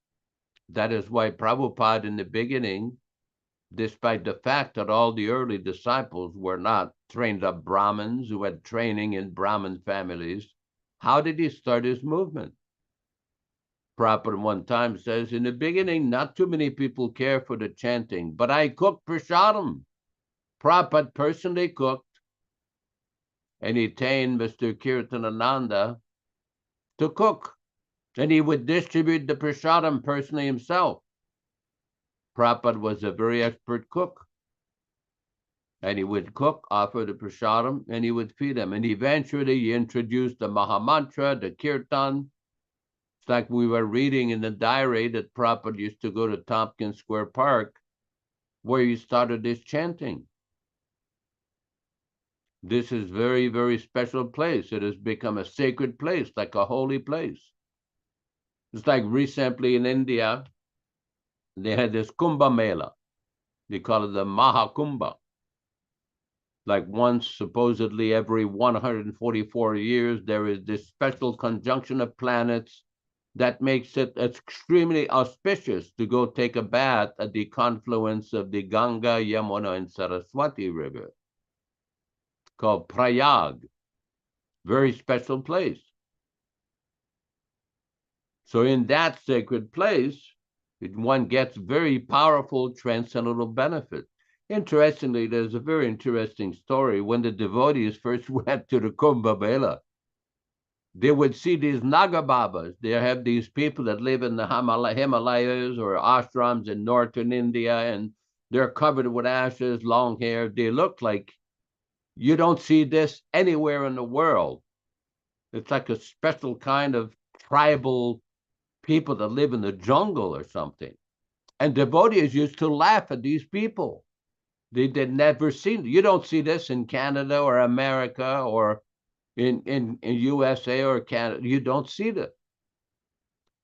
That is why Prabhupada in the beginning, despite the fact that all the early disciples were not trained up Brahmins who had training in Brahmin families, how did he start his movement? Prabhupada one time says, in the beginning, not too many people care for the chanting, but I cooked prasadam. Prabhupada personally cooked, and he trained Mr. Kirtanananda to cook, and he would distribute the prasadam personally himself. Prabhupada was a very expert cook, and he would cook, offer the prasadam, and he would feed them. And eventually he introduced the Mahamantra, the Kirtan. It's like we were reading in the diary that Prabhupada used to go to Tompkins Square Park, where he started this chanting. This is very, very special place. It has become a sacred place, like a holy place. It's like recently in India, they had this Kumbh Mela. They call it the Mahakumbha. Like once, supposedly every 144 years, there is this special conjunction of planets that makes it extremely auspicious to go take a bath at the confluence of the Ganga, Yamuna, and Saraswati River, called Prayag. Very special place. So in that sacred place, one gets very powerful transcendental benefit. Interestingly, there's a very interesting story. When the devotees first went to the Kumbh Mela, they would see these Nagababas. They have these people that live in the Himalayas or ashrams in northern India, and they're covered with ashes, long hair. They look like you don't see this anywhere in the world. It's like a special kind of tribal people that live in the jungle or something. And devotees used to laugh at these people. They did never see, you don't see this in Canada or America or in USA or Canada. You don't see that.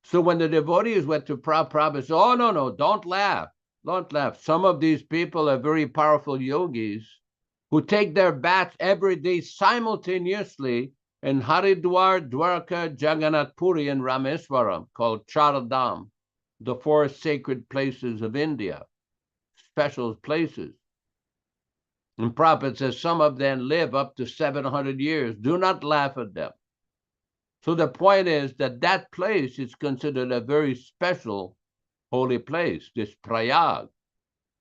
So when the devotees went to Prabhupada, said, oh, no, don't laugh. Don't laugh. Some of these people are very powerful yogis who take their baths every day simultaneously in Haridwar, Dwarka, Jagannath Puri, and Rameswaram, called Charadham, the 4 sacred places of India, special places. And Prabhupada says some of them live up to 700 years. Do not laugh at them. So the point is that that place is considered a very special holy place, this Prayag.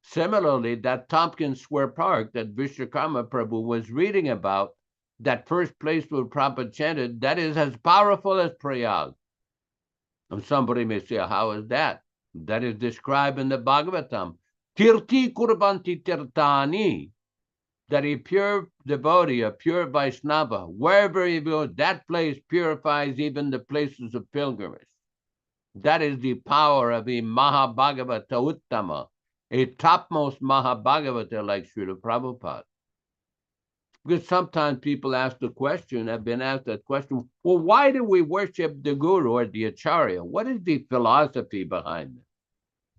Similarly, that Tompkins Square Park that Vishwakarma Prabhu was reading about, that first place where Prabhupada chanted, that is as powerful as Prayag. And somebody may say, how is that? That is described in the Bhagavatam. Tirti kurbanti tirtani, that a pure devotee, a pure Vaishnava, wherever he goes, that place purifies even the places of pilgrimage. That is the power of a Mahabhagavata Uttama, a topmost Mahabhagavata like Śrīla Prabhupāda. Because sometimes people ask the question, have been asked that question, well, why do we worship the Guru or the Acharya? What is the philosophy behind it?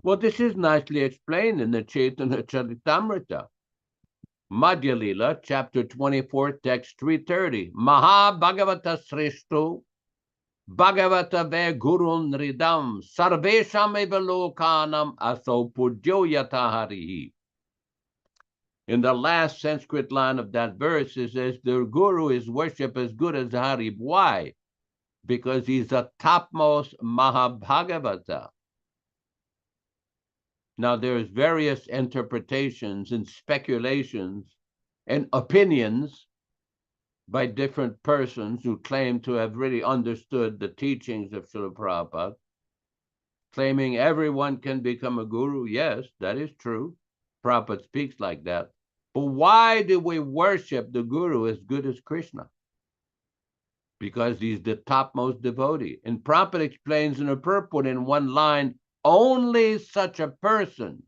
Well, this is nicely explained in the Chaitanya Charitamrita. Madhya Lila, chapter 24, text 330. Mahabhagavata Srishto Bhagavata ve Gurun Ridam Sarvesham Evalokanam Aso Pujyo Yataharihi. In the last Sanskrit line of that verse, it says, the Guru is worshipped as good as Hari. Why? Because he's the topmost Mahabhagavata. Now, there's various interpretations and speculations and opinions by different persons who claim to have really understood the teachings of Śrīla Prabhupada, claiming everyone can become a guru. Yes, that is true. Prabhupada speaks like that. But why do we worship the Guru as good as Krishna? Because he's the topmost devotee. And Prabhupada explains in a purport in one line, only such a person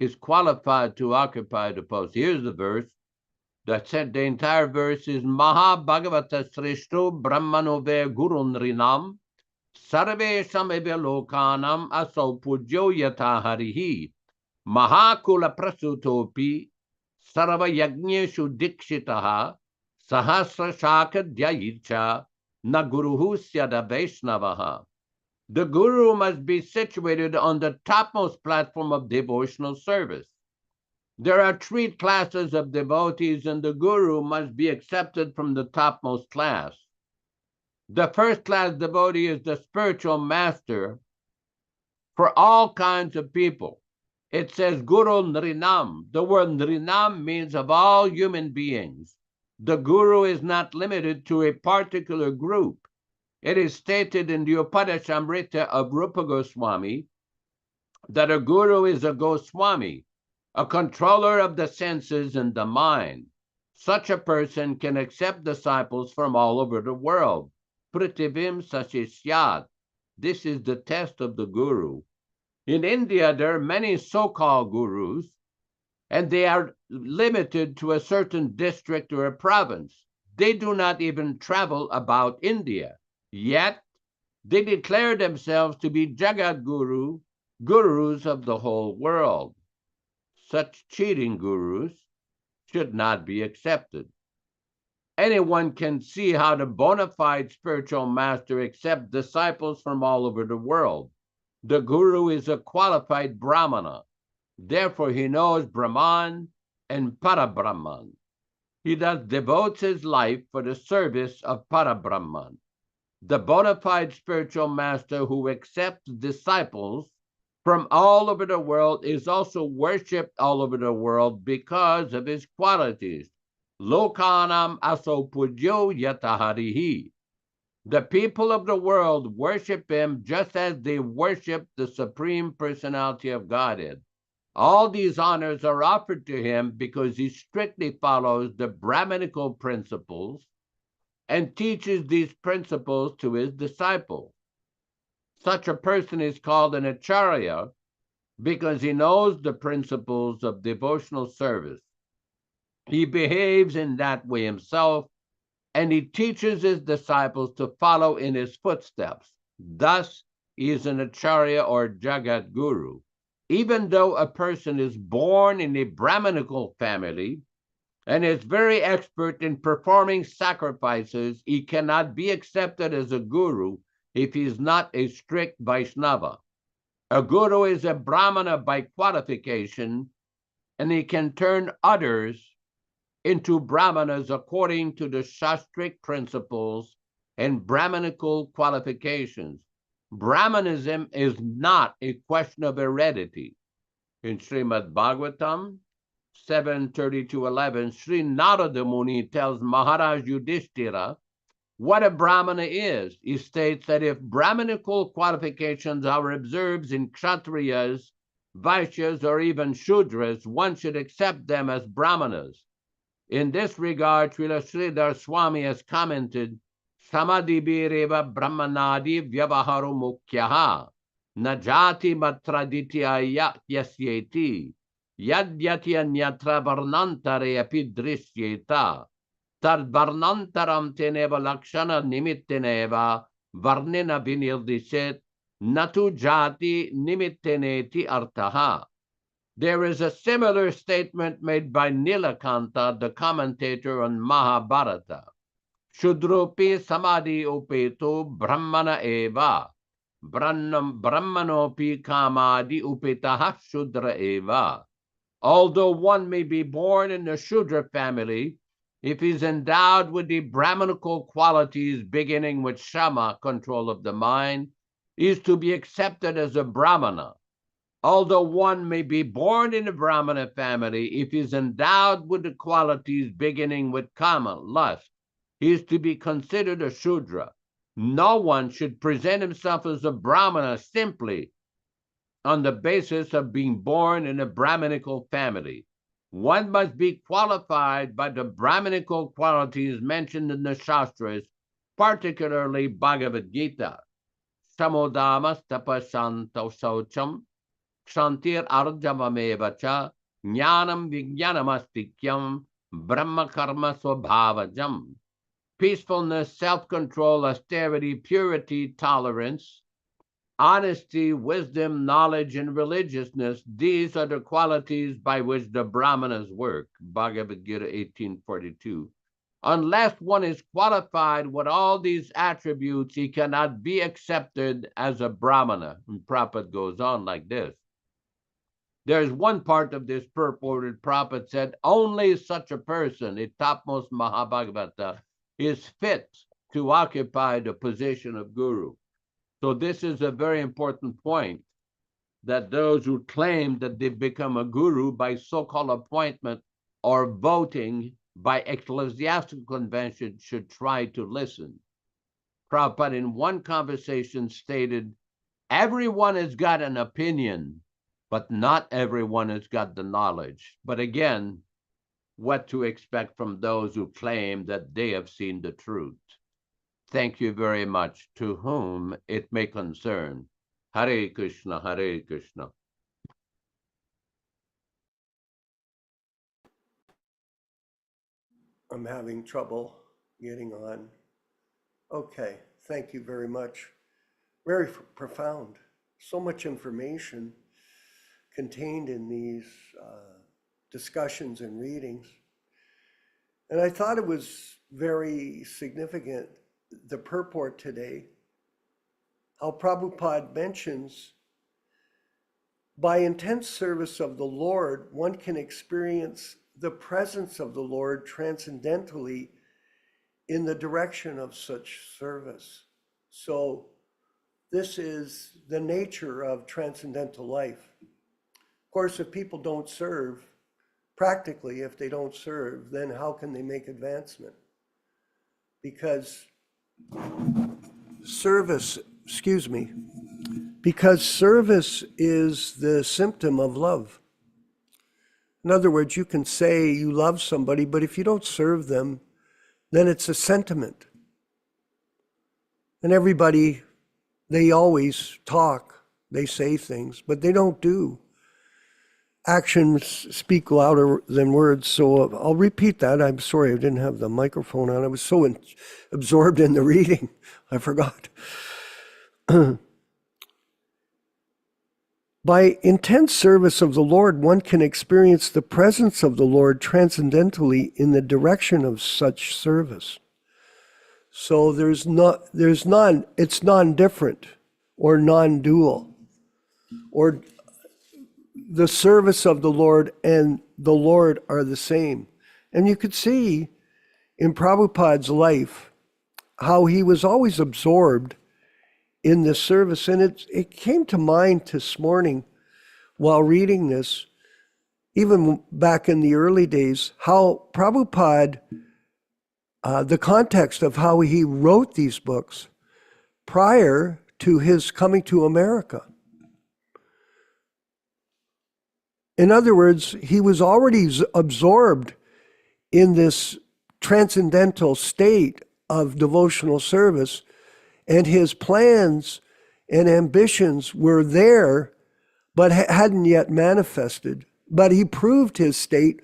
is qualified to occupy the post. Here's the verse. The entire verse is Maha Bhagavata Srishto Brahmano Ve Gurun Rinam Sarvesham Evelokanam Aso Pujyo Yata Harihi Mahakula Prasutopi Sarva Yagneshu Dikshitaha Sahasra Shaka Dhyayicha Naguruhu Syada Vaishnavaha. The Guru must be situated on the topmost platform of devotional service. There are three classes of devotees, and the Guru must be accepted from the topmost class. The first class devotee is the spiritual master for all kinds of people. It says Guru Nrinam. The word Nrinam means of all human beings. The Guru is not limited to a particular group. It is stated in the Upadeshamrita of Rupa Goswami that a Guru is a Goswami, a controller of the senses and the mind. Such a person can accept disciples from all over the world. Prithivim Sashisyat. This is the test of the Guru. In India, there are many so-called gurus, and they are limited to a certain district or a province. They do not even travel about India. Yet, they declare themselves to be Jagat Guru, gurus of the whole world. Such cheating gurus should not be accepted. Anyone can see how the bona fide spiritual master accepts disciples from all over the world. The Guru is a qualified Brahmana. Therefore, he knows Brahman and Parabrahman. He thus devotes his life for the service of Parabrahman. The bona fide spiritual master who accepts disciples from all over the world is also worshipped all over the world because of his qualities. Lokanam aso pujyo yataharihi. The people of the world worship him just as they worship the Supreme Personality of Godhead. All these honors are offered to him because he strictly follows the Brahmanical principles and teaches these principles to his disciples. Such a person is called an Acharya because he knows the principles of devotional service. He behaves in that way himself, and he teaches his disciples to follow in his footsteps. Thus, he is an Acharya or Jagat Guru. Even though a person is born in a Brahmanical family and is very expert in performing sacrifices, he cannot be accepted as a guru if he is not a strict Vaishnava. A guru is a Brahmana by qualification, and he can turn others into Brahmanas according to the Shastric principles and Brahmanical qualifications. Brahmanism is not a question of heredity. In Śrīmad-Bhāgavatam 7:30-11, Sri Nārada Muni tells Maharaj Yudhishthira what a Brahmana is. He states that if Brahmanical qualifications are observed in Kshatriyas, Vaishyas, or even Shudras, one should accept them as Brahmanas. In this regard, Śrīla Sridhar Swami has commented, Samadhibireva Brahmanadi Vyavaharu Mukhyaha Najati Matraditya Yasyeti Yadyati Anyatra Varnantare Api Drishyeta Tad Varnantaram Teneva Lakshana Nimitteneva Varnina Vinirdiset Natu Jati Nimitteneti Artaha. There is a similar statement made by Nilakanta, the commentator on Mahabharata. Shudrupi Samadhi Upeto Brahmana Eva Brahmanopi Kamadi Upetaha Shudra Eva. Although one may be born in the Shudra family, if he's endowed with the Brahmanical qualities beginning with Shama, control of the mind, he is to be accepted as a Brahmana. Although one may be born in a Brahmana family, if he is endowed with the qualities beginning with Kama, lust, he is to be considered a Shudra. No one should present himself as a Brahmana simply on the basis of being born in a Brahmanical family. One must be qualified by the Brahmanical qualities mentioned in the Shastras, particularly Bhagavad Gita. Samodamas tapasanto saucham, kshantir arjavamevacha, jnanam vijnanamastikyam, brahma karma swabhavajam. Peacefulness, self-control, austerity, purity, tolerance, honesty, wisdom, knowledge, and religiousness, these are the qualities by which the Brahmanas work. Bhagavad Gita 18:42. Unless one is qualified with all these attributes, he cannot be accepted as a Brahmana. And Prabhupada goes on like this. There's one part of this purported Prabhupada said, only such a person, a topmost Mahabhagavata, is fit to occupy the position of Guru. So this is a very important point, that those who claim that they've become a guru by so-called appointment or voting by ecclesiastical convention should try to listen. Prabhupada in one conversation stated, everyone has got an opinion, but not everyone has got the knowledge. But again, what to expect from those who claim that they have seen the truth? Thank you very much. To whom it may concern. Hare Krishna, Hare Krishna. I'm having trouble getting on. Okay, thank you very much. Very profound. So much information contained in these discussions and readings. And I thought it was very significant, the purport today, how Prabhupada mentions, by intense service of the Lord, one can experience the presence of the Lord transcendentally in the direction of such service. So this is the nature of transcendental life. Of course, if people don't serve, practically, if they don't serve, then how can they make advancement? Because service is the symptom of love. In other words, you can say you love somebody, but if you don't serve them, then it's a sentiment. And everybody, they always talk, they say things, but they don't do. Actions speak louder than words. So I'll repeat that. I'm sorry, I didn't have the microphone on. I was so absorbed in the reading, I forgot. By intense service of the Lord, one can experience the presence of the Lord transcendentally in the direction of such service. So it's non-different or non-dual, or the service of the Lord and the Lord are the same. And you could see in Prabhupada's life how he was always absorbed in this service. And it came to mind this morning while reading this, even back in the early days, how Prabhupada, the context of how he wrote these books prior to his coming to America. In other words, he was already absorbed in this transcendental state of devotional service, and his plans and ambitions were there, but hadn't yet manifested. But he proved his state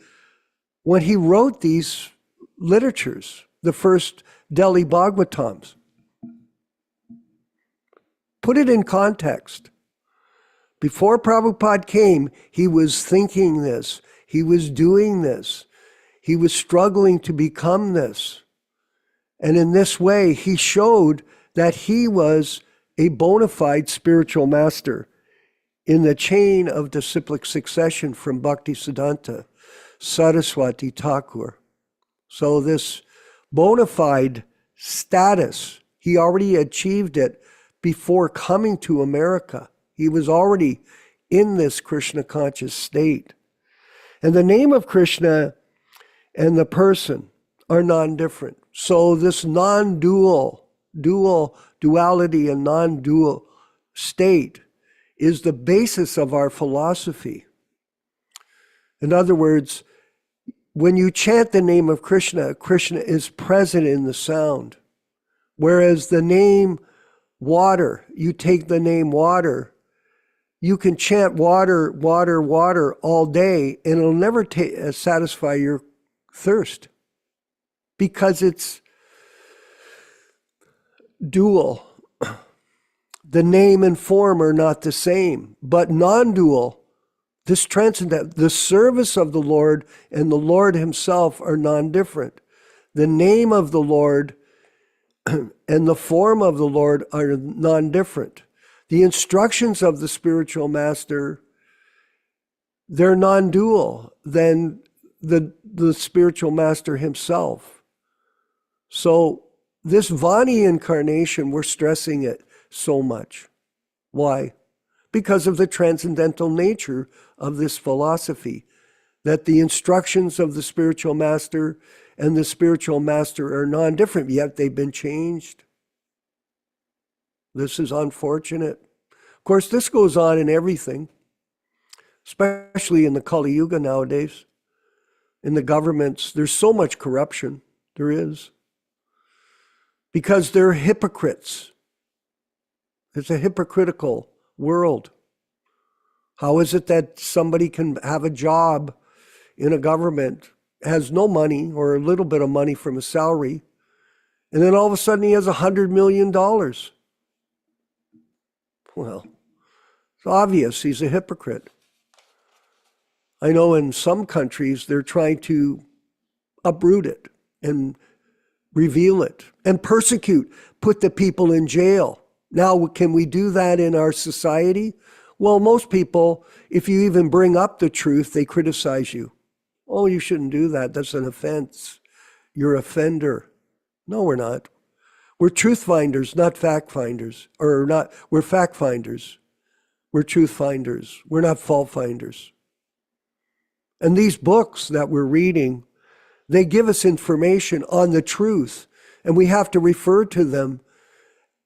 when he wrote these literatures, the first Delhi Bhagavatams. Put it in context. Before Prabhupada came, he was thinking this, he was doing this, he was struggling to become this. And in this way, he showed that he was a bona fide spiritual master in the chain of disciplic succession from Bhaktisiddhanta Saraswati Thakur. So this bona fide status, he already achieved it before coming to America. He was already in this Krishna conscious state. And the name of Krishna and the person are non-different. So this non-dual, duality and non-dual state is the basis of our philosophy. In other words, when you chant the name of Krishna, Krishna is present in the sound. Whereas the name water, you take the name water, you can chant water, water, water all day, and it'll never satisfy your thirst because it's dual. The name and form are not the same, but non-dual, this transcendent, the service of the Lord and the Lord himself are non-different. The name of the Lord and the form of the Lord are non-different. The instructions of the spiritual master, they're non-dual than the spiritual master himself. So this Vani incarnation, we're stressing it so much. Why? Because of the transcendental nature of this philosophy, that the instructions of the spiritual master and the spiritual master are non-different, yet they've been changed. This is unfortunate. Of course, this goes on in everything, especially in the Kali Yuga nowadays. In the governments, there's so much corruption. There is. Because they're hypocrites. It's a hypocritical world. How is it that somebody can have a job in a government, has no money or a little bit of money from a salary, and then all of a sudden he has $100 million? Well, it's obvious he's a hypocrite. I know in some countries they're trying to uproot it and reveal it and persecute, put the people in jail. Now, can we do that in our society? Well, most people, if you even bring up the truth, they criticize you. Oh, you shouldn't do that. That's an offense. You're an offender. No, we're not. We're truth finders, not fact finders. We're fact finders. We're truth finders. We're not fault finders. And these books that we're reading, they give us information on the truth, and we have to refer to them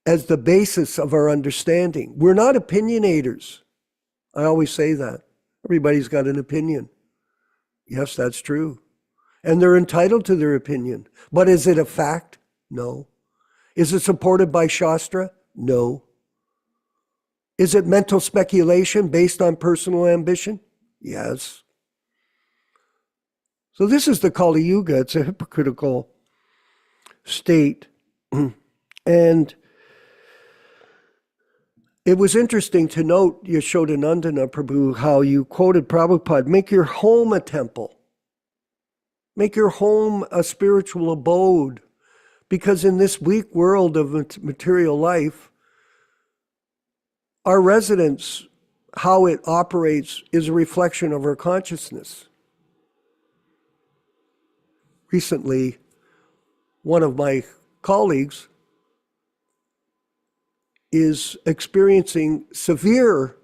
as the basis of our understanding. We're not opinionators. I always say that. Everybody's got an opinion. Yes, that's true. And they're entitled to their opinion. But is it a fact? No. Is it supported by Shastra? No. Is it mental speculation based on personal ambition? Yes. So this is the Kali Yuga. It's a hypocritical state. And it was interesting to note, Yaśodā-nandana Prabhu, how you quoted Prabhupada, make your home a temple. Make your home a spiritual abode. Because in this weak world of material life, our residence, how it operates, is a reflection of our consciousness. Recently, one of my colleagues is experiencing severe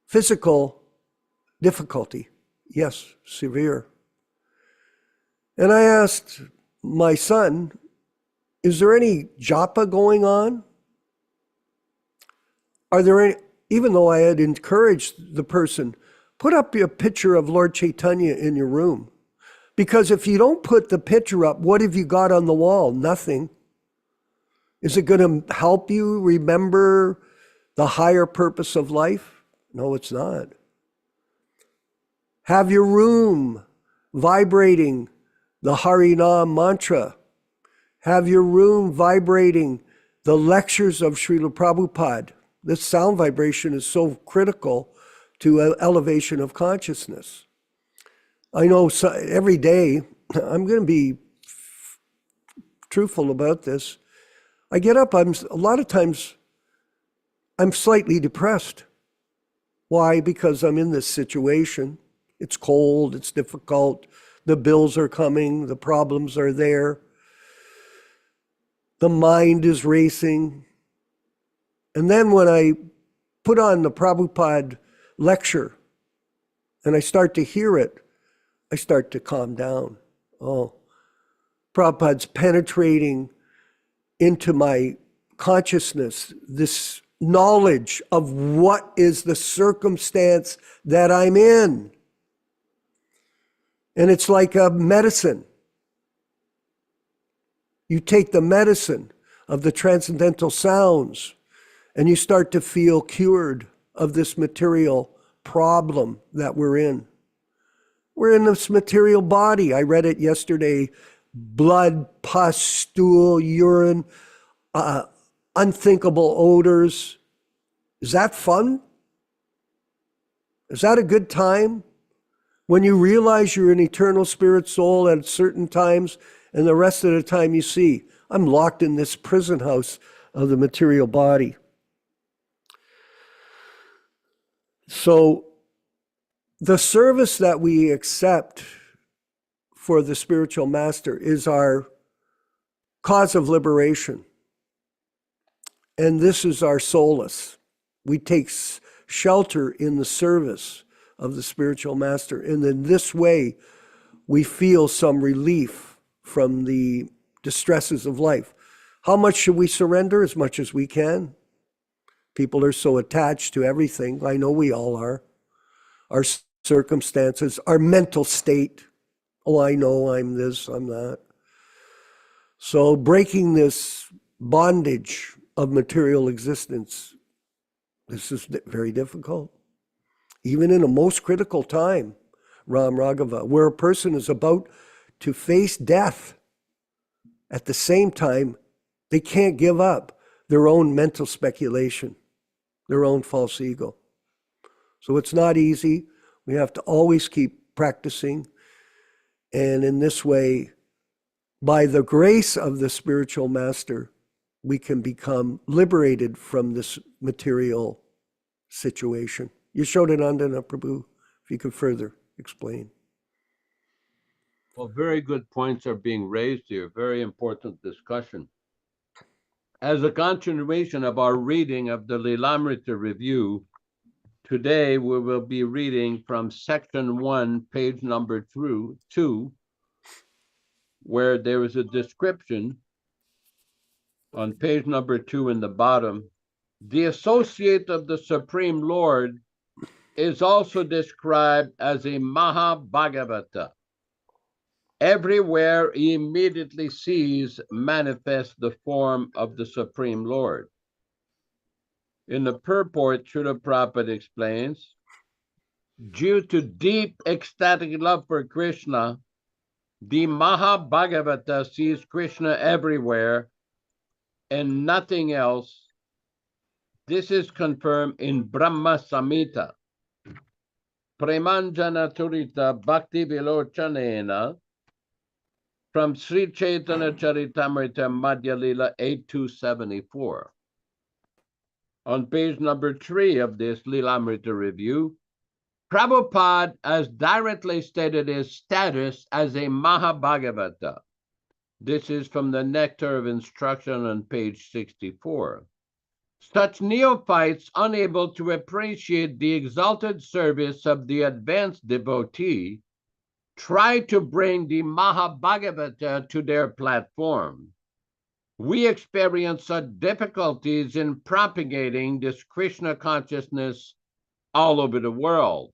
physical difficulty. Yes, severe. And I asked my son, is there any japa going on? Are there any, even though I had encouraged the person, put up a picture of Lord Chaitanya in your room. Because if you don't put the picture up, what have you got on the wall? Nothing. Is it going to help you remember the higher purpose of life? No, it's not. Have your room vibrating the Harinam mantra. Have your room vibrating the lectures of Śrīla Prabhupāda. This sound vibration is so critical to elevation of consciousness. I know every day, I'm going to be truthful about this. I get up, a lot of times, I'm slightly depressed. Why? Because I'm in this situation. It's cold, it's difficult, the bills are coming, the problems are there. The mind is racing. And then when I put on the Prabhupada lecture and I start to hear it, I start to calm down. Oh, Prabhupada's penetrating into my consciousness, this knowledge of what is the circumstance that I'm in. And it's like a medicine. You take the medicine of the transcendental sounds and you start to feel cured of this material problem that we're in. We're in this material body. I read it yesterday. Blood, pus, stool, urine, unthinkable odors. Is that fun? Is that a good time? When you realize you're an eternal spirit soul at certain times, and the rest of the time you see, I'm locked in this prison house of the material body. So the service that we accept for the spiritual master is our cause of liberation. And this is our solace. We take shelter in the service of the spiritual master. And in this way, we feel some relief from the distresses of life. How much should we surrender? As much as we can. People are so attached to everything. I know we all are. Our circumstances, our mental state. Oh, I know I'm this, I'm that. So breaking this bondage of material existence, this is very difficult. Even in a most critical time, Ram Raghava, where a person is about to face death, at the same time, they can't give up their own mental speculation, their own false ego. So it's not easy. We have to always keep practicing. And in this way, by the grace of the spiritual master, we can become liberated from this material situation. Yaśodā-nandana Prabhu, if you could further explain. Well, very good points are being raised here. Very important discussion. As a continuation of our reading of the Lilamrita Review, today we will be reading from section 1, page number 2, where there is a description on page number 2 in the bottom. The associate of the Supreme Lord is also described as a Maha-Bhagavata. Everywhere he immediately sees manifest the form of the Supreme Lord. In the purport, Śrīla Prabhupāda explains, due to deep ecstatic love for Krishna, the Maha-Bhagavata sees Krishna everywhere and nothing else. This is confirmed in Brahma Samhita. Premanjana Turita Bhakti Vilochanena from Sri Chaitanya Charitamrita Madhya Lila 8274. On page number 3 of this Lilamrita Review, Prabhupada has directly stated his status as a Maha-Bhagavata. This is from the Nectar of Instruction on page 64. Such neophytes, unable to appreciate the exalted service of the advanced devotee, try to bring the Mahabhagavata to their platform. We experience such difficulties in propagating this Krishna consciousness all over the world.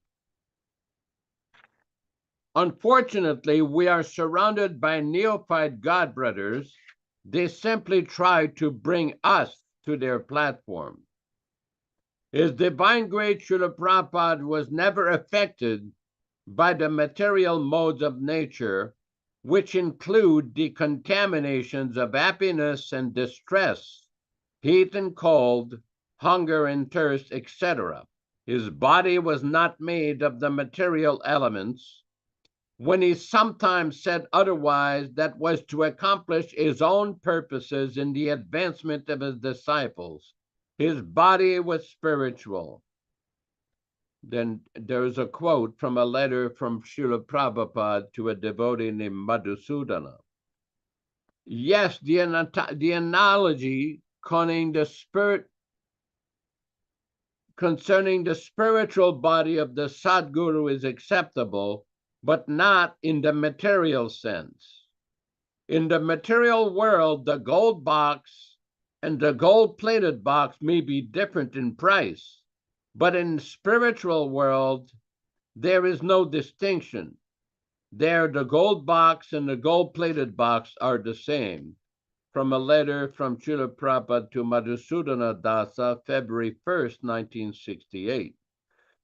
Unfortunately, we are surrounded by neophyte godbrothers. They simply try to bring us to their platform. His Divine Grace Śrīla Prabhupāda was never affected by the material modes of nature, which include the contaminations of happiness and distress, heat and cold, hunger and thirst, etc. His body was not made of the material elements. When he sometimes said otherwise, that was to accomplish his own purposes in the advancement of his disciples. His body was spiritual. Then there's a quote from a letter from Śrīla Prabhupada to a devotee named Madhusudana. Yes, the analogy concerning the spiritual body of the Sadguru is acceptable, but not in the material sense. In the material world, the gold box and the gold-plated box may be different in price. But in the spiritual world, there is no distinction. There, the gold box and the gold-plated box are the same. From a letter from Śrīla Prabhupada to Madhusudana Dāsa, February 1st, 1968.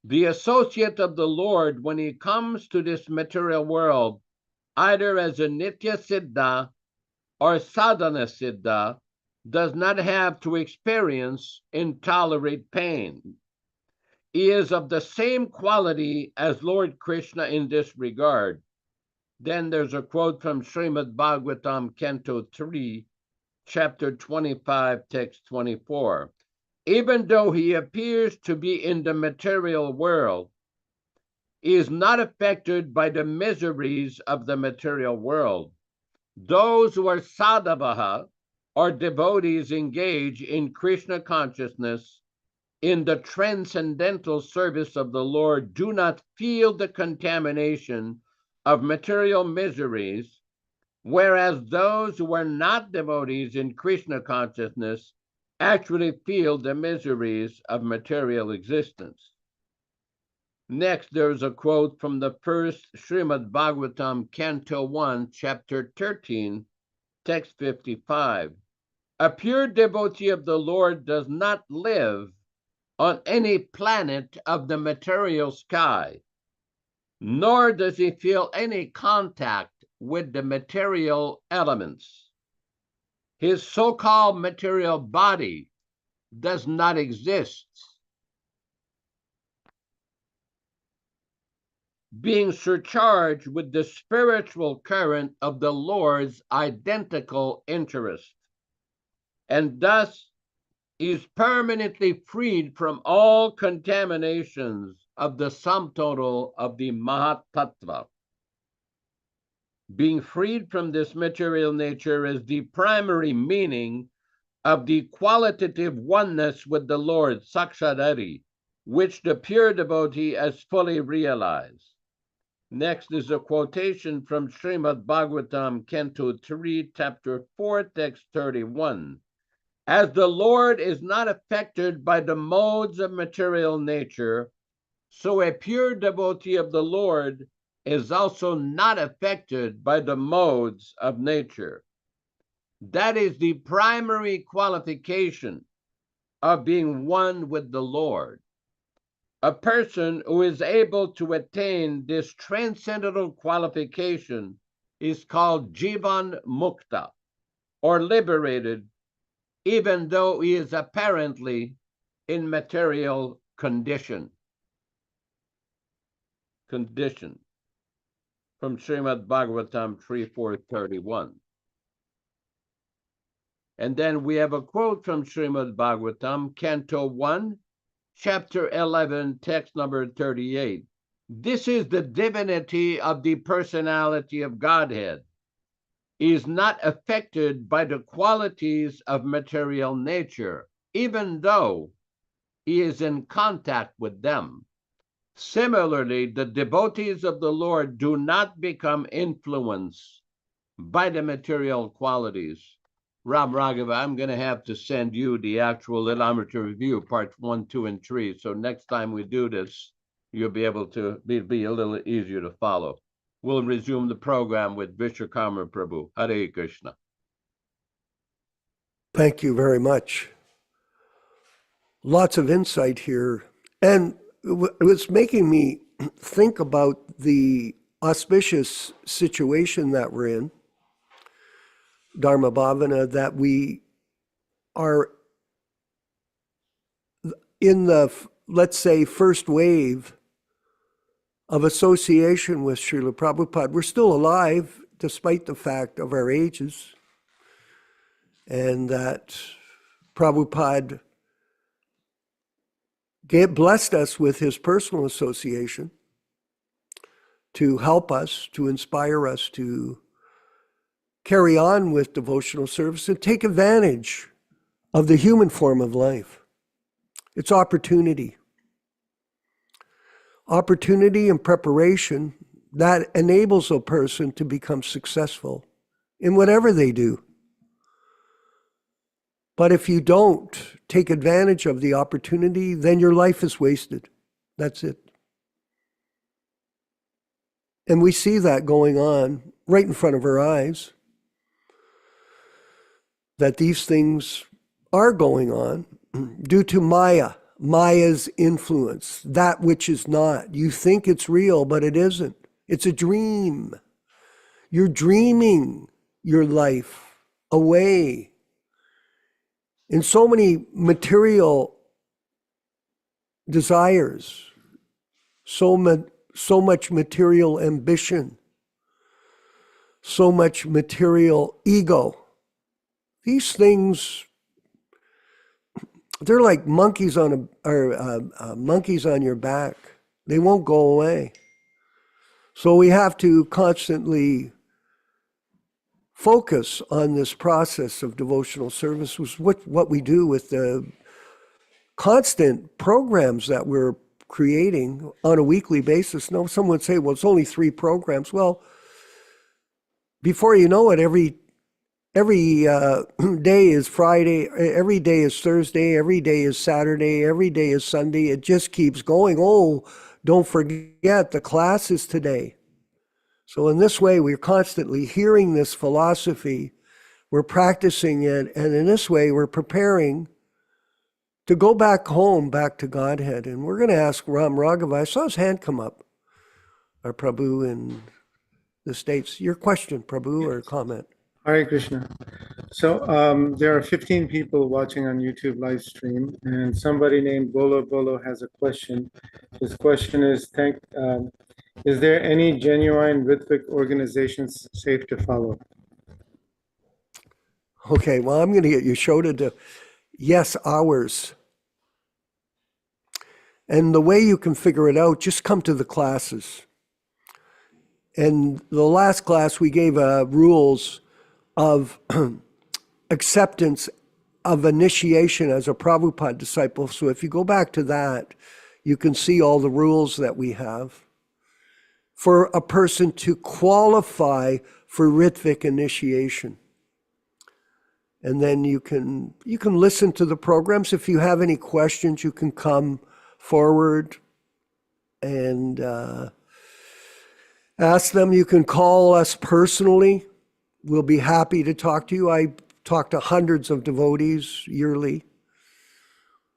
The associate of the Lord, when he comes to this material world, either as a Nitya Siddha or Sadhana Siddha, does not have to experience and tolerate pain. He is of the same quality as Lord Krishna in this regard. Then there's a quote from Śrīmad-Bhāgavatam, Canto 3, Chapter 25, Text 24. Even though he appears to be in the material world, he is not affected by the miseries of the material world. Those who are sadhavaha, or devotees engaged in Krishna consciousness, in the transcendental service of the Lord, do not feel the contamination of material miseries, whereas those who are not devotees in Krishna consciousness actually feel the miseries of material existence. Next, there's a quote from the first Śrīmad-Bhāgavatam, Canto 1, Chapter 13, Text 55. A pure devotee of the Lord does not live on any planet of the material sky, nor does he feel any contact with the material elements. His so-called material body does not exist. Being surcharged with the spiritual current of the Lord's identical interest, and thus is permanently freed from all contaminations of the sum total of the Mahatattva. Being freed from this material nature is the primary meaning of the qualitative oneness with the Lord, Sakshadari, which the pure devotee has fully realized. Next is a quotation from Śrīmad-Bhāgavatam, Canto 3, Chapter 4, Text 31. As the Lord is not affected by the modes of material nature, so a pure devotee of the Lord is also not affected by the modes of nature. That is the primary qualification of being one with the Lord. A person who is able to attain this transcendental qualification is called Jivan Mukta, or liberated, even though he is apparently in material condition. From Śrīmad-Bhāgavatam 3:431. And then we have a quote from Śrīmad-Bhāgavatam, Canto 1, Chapter 11, Text number 38. This is the divinity of the personality of Godhead. He is not affected by the qualities of material nature. even though he is in contact with them. Similarly, the devotees of the Lord do not become influenced by the material qualities. Ram Raghava, I'm going to have to send you the actual Lilamrita Review, parts 1, 2, and 3. So next time we do this, you'll be able to be a little easier to follow. We'll resume the program with Vishwakarma Prabhu. Hare Krishna. Thank you very much. Lots of insight here. And it was making me think about the auspicious situation that we're in, Dharma Bhavana, that we are in the, let's say, first wave of association with Śrīla Prabhupada. We're still alive despite the fact of our ages, and that Prabhupada blessed us with his personal association to help us, to inspire us to carry on with devotional service and take advantage of the human form of life. It's opportunity. Opportunity and preparation that enables a person to become successful in whatever they do. But if you don't take advantage of the opportunity, then your life is wasted. That's it. And we see that going on right in front of our eyes, that these things are going on due to Maya, Maya's influence, that which is not. You think it's real, but it isn't. It's a dream. You're dreaming your life away in so many material desires, so much material ambition, so much material ego. These things, they're like monkeys on monkeys on your back. They won't go away. So we have to constantly focus on this process of devotional service, was what we do with the constant programs that we're creating on a weekly basis. No, someone would say, well, it's only 3 programs. Well, before you know it, every day is Friday, every day is Thursday, every day is Saturday, every day is Sunday. It just keeps going. Oh, don't forget, the class is today. So in this way, we're constantly hearing this philosophy, we're practicing it, and in this way, we're preparing to go back home, back to Godhead. And we're going to ask Ram Raghava. I saw his hand come up, our Prabhu in the States. Your question, Prabhu, or comment? Hare Krishna. So there are 15 people watching on YouTube live stream, and somebody named Bolo has a question. His question is, is there any genuine Ritvik organizations safe to follow? Okay, well, I'm going to get Yaśodā to, yes, ours. And the way you can figure it out, just come to the classes. And the last class, we gave rules of acceptance of initiation as a Prabhupada disciple. So if you go back to that, you can see all the rules that we have for a person to qualify for Ritvik initiation. And then you can listen to the programs. If you have any questions, you can come forward and ask them. You can call us personally. We'll be happy to talk to you. I talk to hundreds of devotees yearly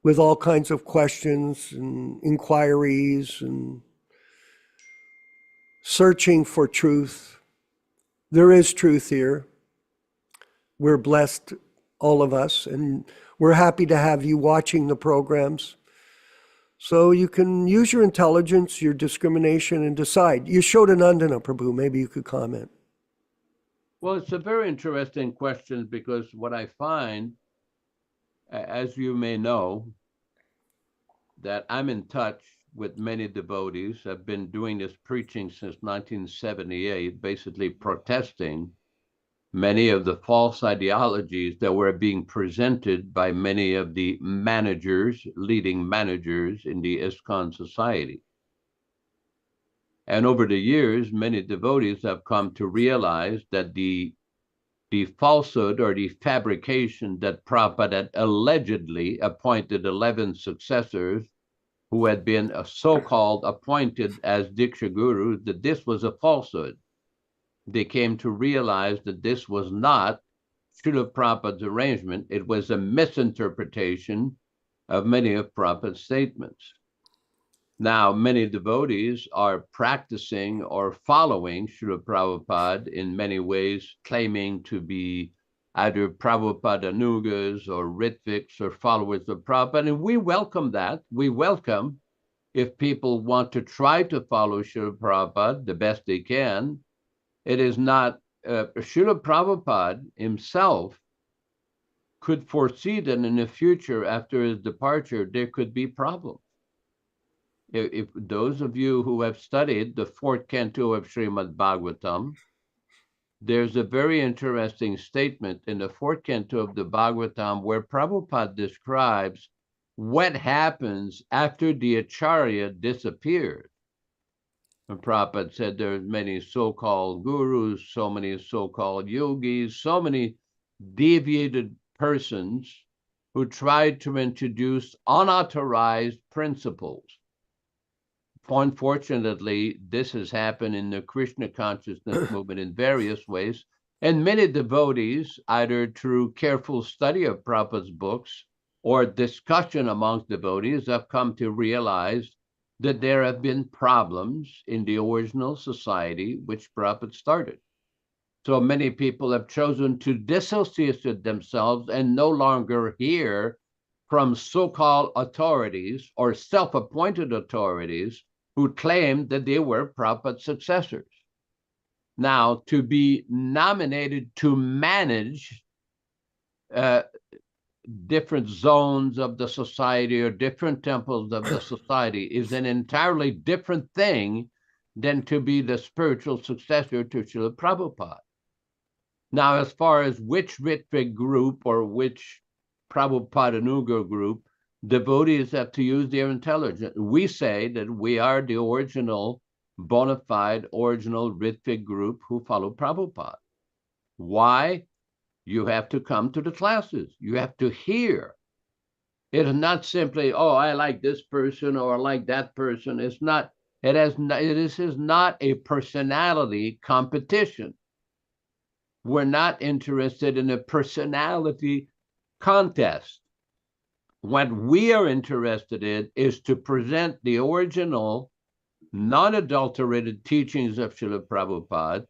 with all kinds of questions and inquiries and searching for truth. There is truth here. We're blessed, all of us, and we're happy to have you watching the programs. So you can use your intelligence, your discrimination, and decide. Yaśodā-nandana Prabhu, maybe you could comment. Well, it's a very interesting question, because what I find, as you may know, that I'm in touch with many devotees. I've been doing this preaching since 1978, basically protesting many of the false ideologies that were being presented by many of the managers, leading managers in the ISKCON society. And over the years, many devotees have come to realize that the falsehood or the fabrication that Prabhupada had allegedly appointed 11 successors who had been so-called appointed as Diksha Gurus, that this was a falsehood. They came to realize that this was not Śrīla Prabhupada's arrangement. It was a misinterpretation of many of Prabhupada's statements. Now, many devotees are practicing or following Śrīla Prabhupada in many ways, claiming to be either Prabhupada Anugas or Ritviks or followers of Prabhupada, and we welcome that. We welcome if people want to try to follow Śrīla Prabhupada the best they can. It is not, Śrīla Prabhupada himself could foresee that in the future, after his departure, there could be problems. If those of you who have studied the 4th canto of Śrīmad-Bhāgavatam, there's a very interesting statement in the 4th canto of the Bhagavatam where Prabhupada describes what happens after the Acharya disappears. And Prabhupada said there's many so-called gurus, so many so-called yogis, so many deviated persons who tried to introduce unauthorized principles. Unfortunately, this has happened in the Krishna Consciousness movement in various ways, and many devotees, either through careful study of Prabhupada's books or discussion amongst devotees, have come to realize that there have been problems in the original society which Prabhupada started. So many people have chosen to dissociate themselves and no longer hear from so-called authorities or self-appointed authorities who claimed that they were Prabhupada's successors. Now, to be nominated to manage different zones of the society or different temples of the society is an entirely different thing than to be the spiritual successor to Śrīla Prabhupada. Now, as far as which Ritvik group or which Prabhupada Anuga group, devotees have to use their intelligence. We say that we are the original, bona fide, original Ritvik group who follow Prabhupada. Why? You have to come to the classes. You have to hear. It is not simply, oh, I like this person or I like that person. It's not, this is not a personality competition. We're not interested in a personality contest. What we are interested in is to present the original, non-adulterated teachings of Śrīla Prabhupada,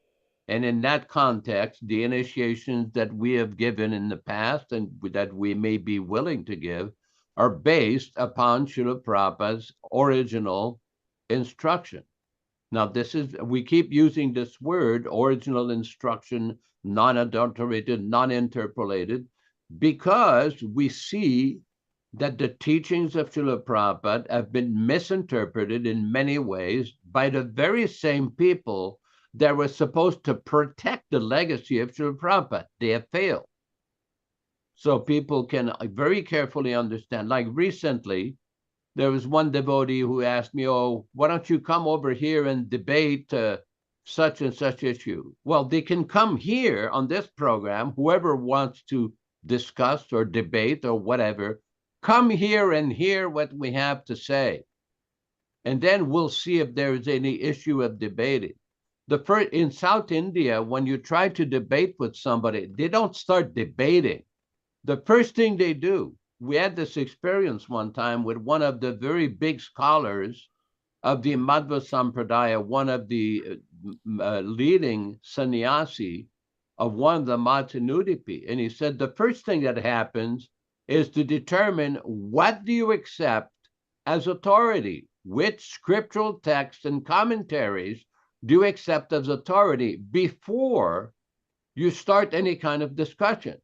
and in that context, the initiations that we have given in the past and that we may be willing to give are based upon Śrīla Prabhupada's original instruction. Now, this is, we keep using this word, original instruction, non-adulterated, non-interpolated, because we see that the teachings of Śrīla Prabhupada have been misinterpreted in many ways by the very same people that were supposed to protect the legacy of Śrīla Prabhupada. They have failed. So people can very carefully understand. Like recently, there was one devotee who asked me, oh, why don't you come over here and debate such and such issue? Well, they can come here on this program, whoever wants to discuss or debate or whatever, come here and hear what we have to say. And then we'll see if there is any issue of debating. In South India, when you try to debate with somebody, they don't start debating. The first thing they do, we had this experience one time with one of the very big scholars of the Madhva Sampradaya, one of the leading sannyasi of one of the Matanudipi. And he said, the first thing that happens is to determine what do you accept as authority, which scriptural texts and commentaries do you accept as authority before you start any kind of discussion.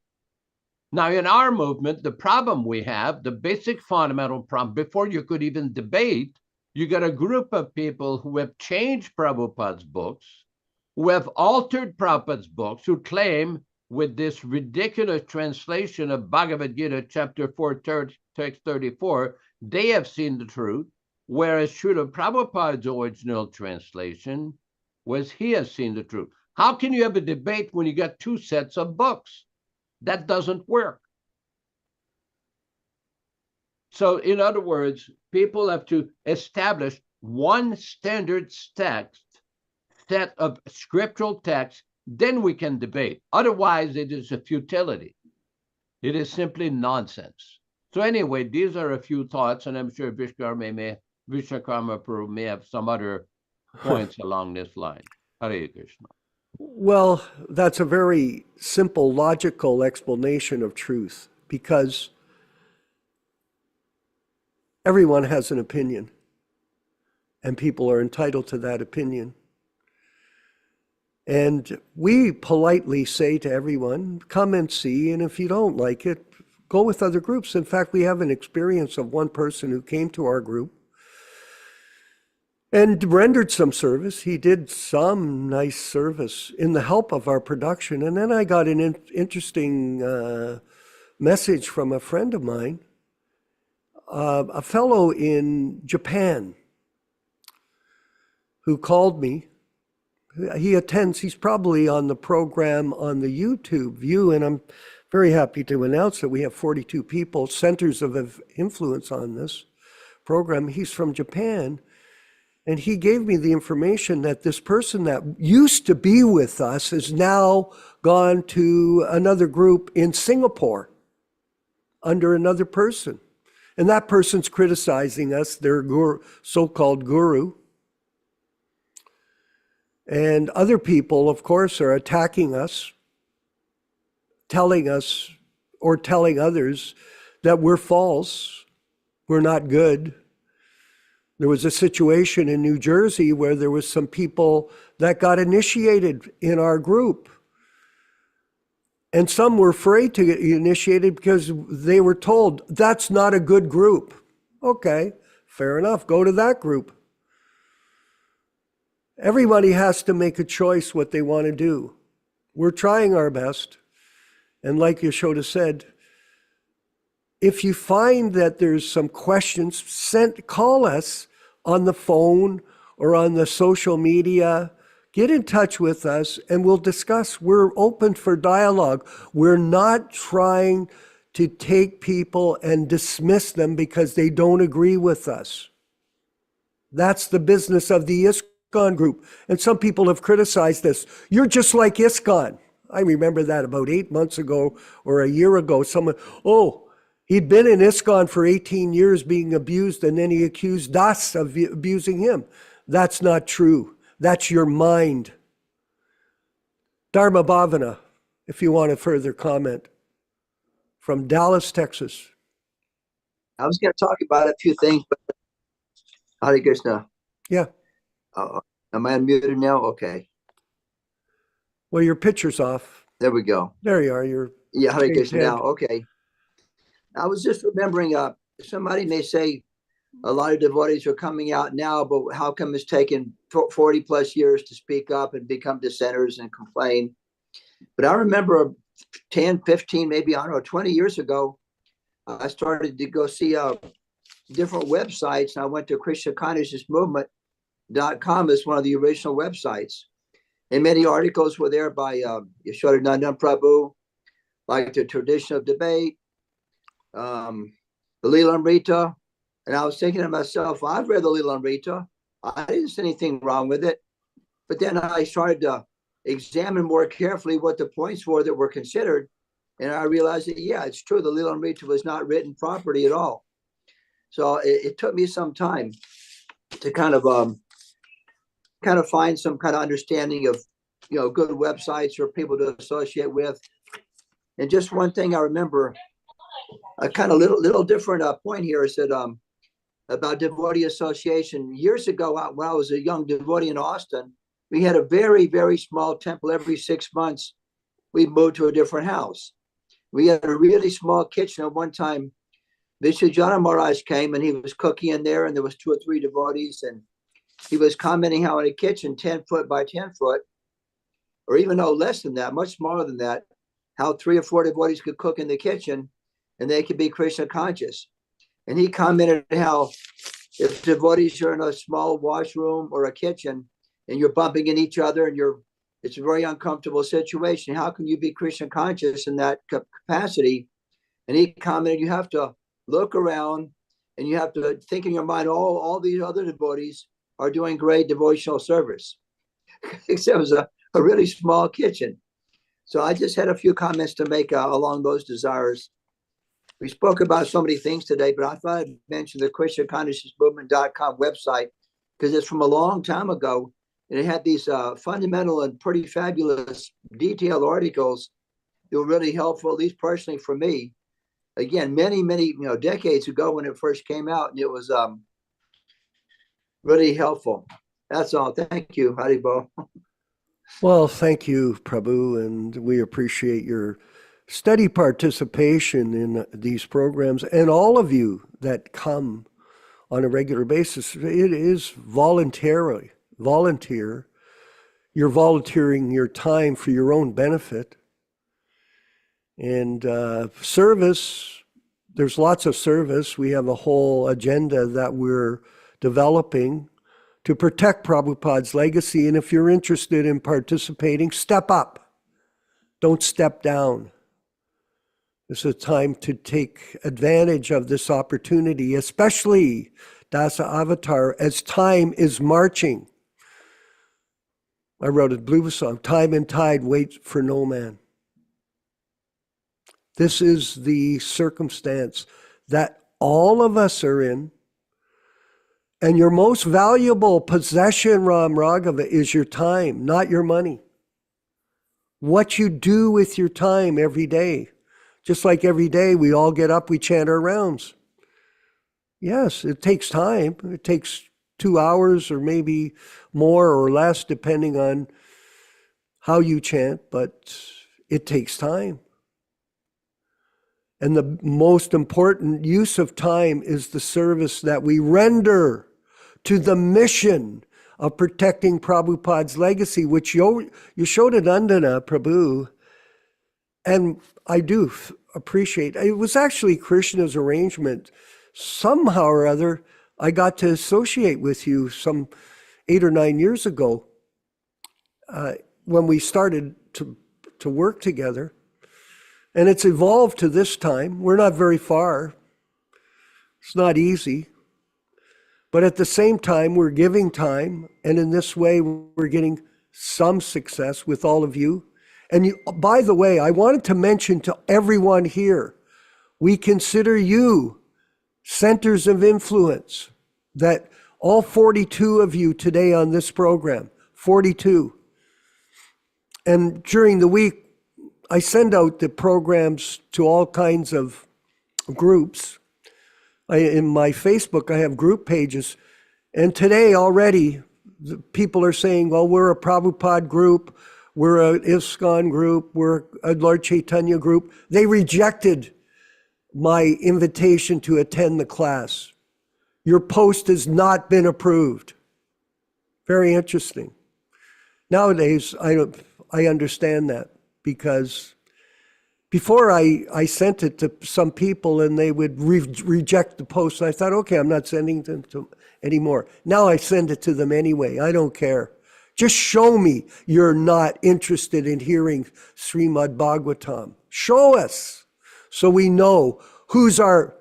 Now, in our movement, the problem we have, the basic fundamental problem, before you could even debate, you got a group of people who have changed Prabhupada's books, who have altered Prabhupada's books, who claim with this ridiculous translation of Bhagavad Gita, chapter 4, text 34, they have seen the truth, whereas Śrīla Prabhupāda's original translation was he has seen the truth. How can you have a debate when you got two sets of books? That doesn't work. So in other words, people have to establish one standard text, set of scriptural texts, then we can debate. Otherwise, it is a futility. It is simply nonsense. So anyway, these are a few thoughts, and I'm sure Vishwakarma Prabhu may have some other points along this line. Hare Krishna. Well, that's a very simple, logical explanation of truth, because everyone has an opinion, and people are entitled to that opinion. And we politely say to everyone, come and see, and if you don't like it, go with other groups. In fact, we have an experience of one person who came to our group and rendered some service. He did some nice service in the help of our production. And then I got an interesting message from a friend of mine, a fellow in Japan, who called me. He attends, he's probably on the program on the YouTube view, and I'm very happy to announce that we have 42 people, centers of influence on this program. He's from Japan, and he gave me the information that this person that used to be with us has now gone to another group in Singapore under another person. And that person's criticizing us, their so-called guru. And other people, of course, are attacking us, telling us or telling others that we're false, we're not good. There was a situation in New Jersey where there was some people that got initiated in our group. And some were afraid to get initiated because they were told, that's not a good group. Okay, fair enough, go to that group. Everybody has to make a choice what they want to do. We're trying our best. And like Yaśodā said, if you find that there's some questions, call us on the phone or on the social media. Get in touch with us and we'll discuss. We're open for dialogue. We're not trying to take people and dismiss them because they don't agree with us. That's the business of the ISKCON group. And some people have criticized this. You're just like ISKCON. I remember that about 8 months ago or a year ago. Someone, he'd been in ISKCON for 18 years being abused, and then he accused us of abusing him. That's not true. That's your mind. Dharma Bhavana, if you want a further comment, from Dallas, Texas. I was going to talk about a few things, but Hare Krishna. Yeah. Am I unmuted now? Okay. Well, your picture's off. There we go. There you are. You're Hare Krishna now. Okay. I was just remembering, somebody may say a lot of devotees are coming out now, but how come it's taken 40 plus years to speak up and become dissenters and complain? But I remember 10, 15, maybe, 20 years ago, I started to go see different websites. And I went to Krishna Consciousness Movement.com as one of the original websites. And many articles were there by Yaśodā-nandana Prabhu, like the tradition of debate, the Leela-Amrita. And I was thinking to myself, I've read the Leela-Amrita. I didn't see anything wrong with it. But then I started to examine more carefully what the points were that were considered. And I realized that, yeah, it's true. The Leela-Amrita was not written properly at all. So it took me some time to kind of find some kind of understanding of, good websites for people to associate with. And just one thing I remember, a kind of little different point here is that about devotee association. Years ago, when I was a young devotee in Austin, we had a very, very small temple. Every 6 months, we moved to a different house. We had a really small kitchen. At one time, Vishwajana Maharaj came and he was cooking in there, and there was 2 or 3 devotees, and he was commenting how in a kitchen 10 foot by 10 foot, or even no less than that, much smaller than that, how 3 or 4 devotees could cook in the kitchen and they could be Krishna conscious. And he commented how if devotees are in a small washroom or a kitchen and you're bumping in each other and it's a very uncomfortable situation, how can you be Krishna conscious in that capacity? And he commented, you have to look around and you have to think in your mind, all these other devotees are doing great devotional service. Except it was a really small kitchen. So I just had a few comments to make along those desires. We spoke about so many things today, but I thought I'd mention the KrishnaConsciousnessMovement.com website because it's from a long time ago. And it had these fundamental and pretty fabulous detailed articles that were really helpful, at least personally for me. Again, many, decades ago when it first came out, and it was really helpful. That's all. Thank you, Haribo. Well, thank you, Prabhu, and we appreciate your steady participation in these programs and all of you that come on a regular basis. It is volunteer. You're volunteering your time for your own benefit. And service, there's lots of service. We have a whole agenda that we're developing to protect Prabhupada's legacy. And if you're interested in participating, step up. Don't step down. This is a time to take advantage of this opportunity, especially Dasa Avatar, as time is marching. I wrote a blues song, time and tide wait for no man. This is the circumstance that all of us are in. And your most valuable possession, Ram Raghava, is your time, not your money. What you do with your time every day. Just like every day we all get up, we chant our rounds. Yes, it takes time. It takes 2 hours or maybe more or less depending on how you chant, but it takes time. And the most important use of time is the service that we render to the mission of protecting Prabhupada's legacy, which Yaśodā-nandana Prabhu, and I do appreciate, it was actually Krishna's arrangement. Somehow or other, I got to associate with you some 8 or 9 years ago when we started to work together. And it's evolved to this time. We're not very far. It's not easy. But at the same time, we're giving time. And in this way, we're getting some success with all of you. And you, by the way, I wanted to mention to everyone here, we consider you centers of influence, that all 42 of you today on this program, 42. And during the week, I send out the programs to all kinds of groups. In my Facebook, I have group pages. And today already, people are saying, well, we're a Prabhupada group, we're an ISKCON group, we're a Lord Chaitanya group. They rejected my invitation to attend the class. Your post has not been approved. Very interesting. Nowadays, I understand that, because before I sent it to some people and they would reject the post. I thought, okay, I'm not sending them to anymore. Now I send it to them anyway. I don't care. Just show me you're not interested in hearing Śrīmad-Bhāgavatam. Show us so we know who are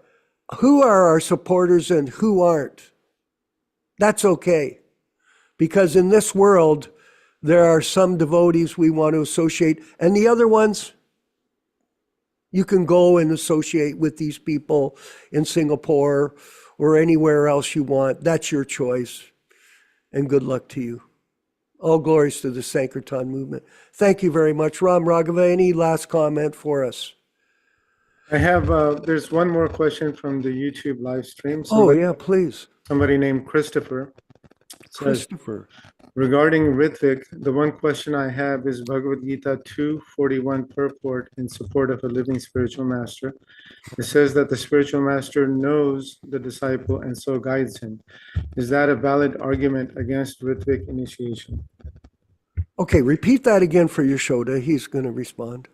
our supporters and who aren't. That's okay. Because in this world, there are some devotees we want to associate, and the other ones, you can go and associate with these people in Singapore or anywhere else you want. That's your choice. And good luck to you. All glories to the Sankirtan movement. Thank you very much. Ram Raghava, any last comment for us? I have, there's one more question from the YouTube live stream. Yeah, please. Somebody named Christopher says, Christopher. regarding Ritvik, the one question I have is Bhagavad Gita 2:41 purport in support of a living spiritual master. It says that the spiritual master knows the disciple and so guides him. Is that a valid argument against Ritvik initiation? Okay, repeat that again for Yaśoda. He's going to respond.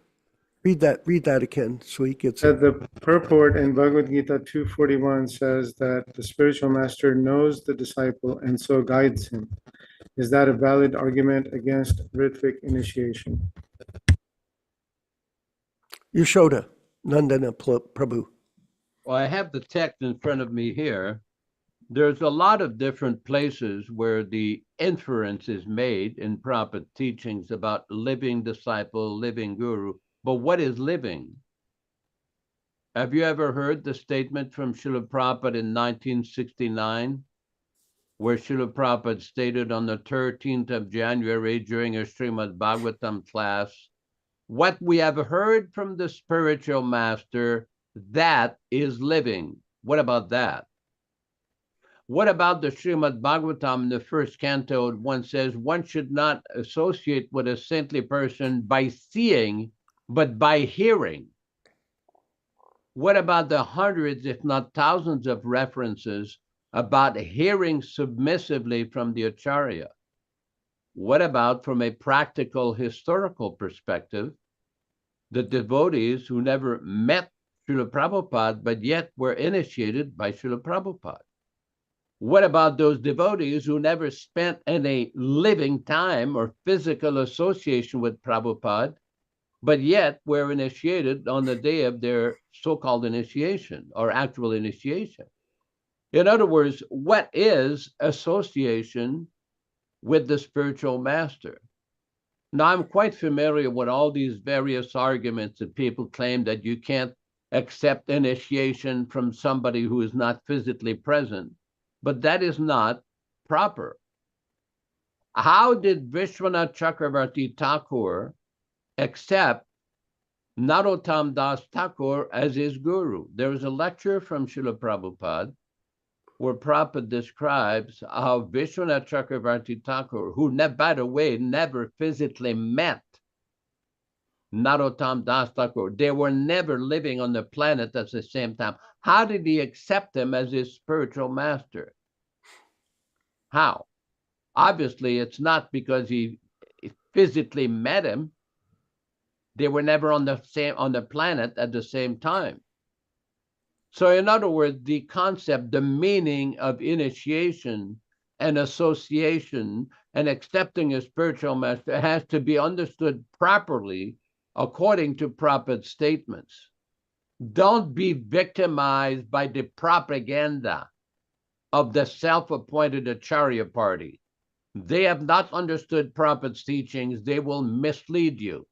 Read that again, Sweek. It's The purport in Bhagavad Gita 2:41 says that the spiritual master knows the disciple and so guides him. Is that a valid argument against Ritvik initiation? Yaśodā-nandana Prabhu. Well, I have the text in front of me here. There's a lot of different places where the inference is made in Prabhupada teachings about living disciple, living guru. But what is living? Have you ever heard the statement from Śrīla Prabhupada in 1969, where Śrīla Prabhupada stated on the 13th of January during a Śrīmad-Bhāgavatam class, what we have heard from the spiritual master, that is living. What about that? What about the Śrīmad-Bhāgavatam, the first canto? One says one should not associate with a saintly person by seeing, but by hearing. What about the hundreds, if not thousands, of references about hearing submissively from the Acharya? What about, from a practical historical perspective, the devotees who never met Śrīla Prabhupada, but yet were initiated by Śrīla Prabhupada? What about those devotees who never spent any living time or physical association with Prabhupada, but yet were initiated on the day of their so-called initiation or actual initiation? In other words, what is association with the spiritual master? Now, I'm quite familiar with all these various arguments that people claim that you can't accept initiation from somebody who is not physically present, but that is not proper. How did Vishwanath Chakravarti Thakur accept Narottam Das Thakur as his guru? There was a lecture from Śrīla Prabhupada where Prabhupada describes how Vishwanath Chakravarti Thakur, who, by the way, never physically met Narottam Das Thakur, they were never living on the planet at the same time. How did he accept him as his spiritual master? How? Obviously, it's not because he physically met him. They were never on the planet at the same time. So in other words, the concept, the meaning of initiation and association and accepting a spiritual master has to be understood properly according to Prabhupada's statements. Don't be victimized by the propaganda of the self-appointed Acharya party. They have not understood Prabhupada's teachings. They will mislead you.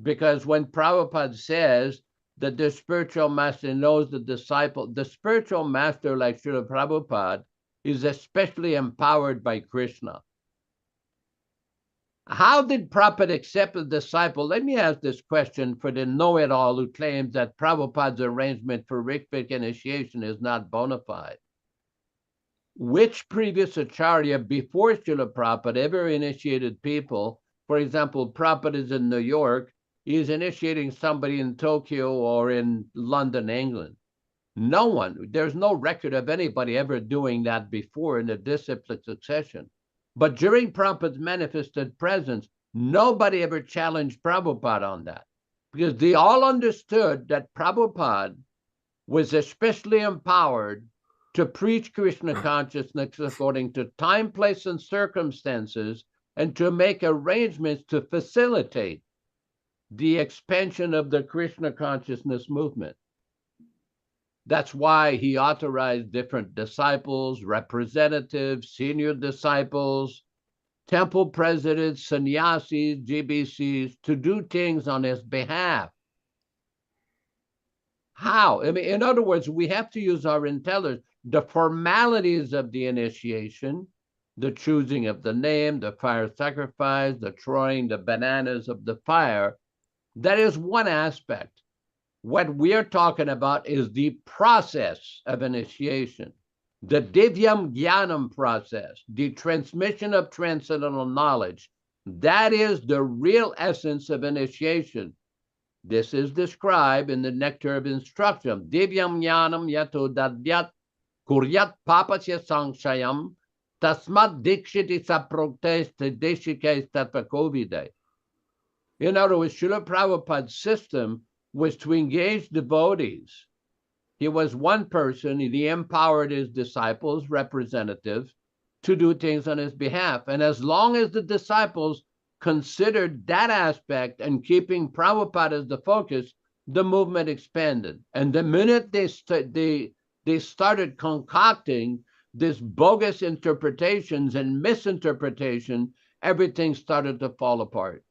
Because when Prabhupada says that the spiritual master knows the disciple, the spiritual master, like Śrīla Prabhupada, is especially empowered by Krishna. How did Prabhupada accept the disciple? Let me ask this question for the know-it-all who claims that Prabhupada's arrangement for Ritvik initiation is not bona fide. Which previous Acharya before Śrīla Prabhupada ever initiated people? For example, Prabhupada is in New York. He's initiating somebody in Tokyo or in London, England. No one, there's no record of anybody ever doing that before in the disciplic succession. But during Prabhupada's manifested presence, nobody ever challenged Prabhupada on that, because they all understood that Prabhupada was especially empowered to preach Krishna consciousness according to time, place, and circumstances, and to make arrangements to facilitate the expansion of the Krishna consciousness movement. That's why he authorized different disciples, representatives, senior disciples, temple presidents, sannyasis, GBCs to do things on his behalf. How? I mean, in other words, we have to use our intelligence. The formalities of the initiation, the choosing of the name, the fire sacrifice, the throwing the bananas of the fire, that is one aspect. What we're talking about is the process of initiation, the divyam jnanam process, the transmission of transcendental knowledge. That is the real essence of initiation. This is described in the Nectar of Instruction. Divyam jnanam yato dadyat kuryat papasya sanshayam Tasmat dikshiti saproteste deshike tapakovide. In other words, Śrīla Prabhupada's system was to engage devotees. He was one person, and he empowered his disciples, representatives, to do things on his behalf. And as long as the disciples considered that aspect and keeping Prabhupada as the focus, the movement expanded. And the minute they started concocting these bogus interpretations and misinterpretation, everything started to fall apart.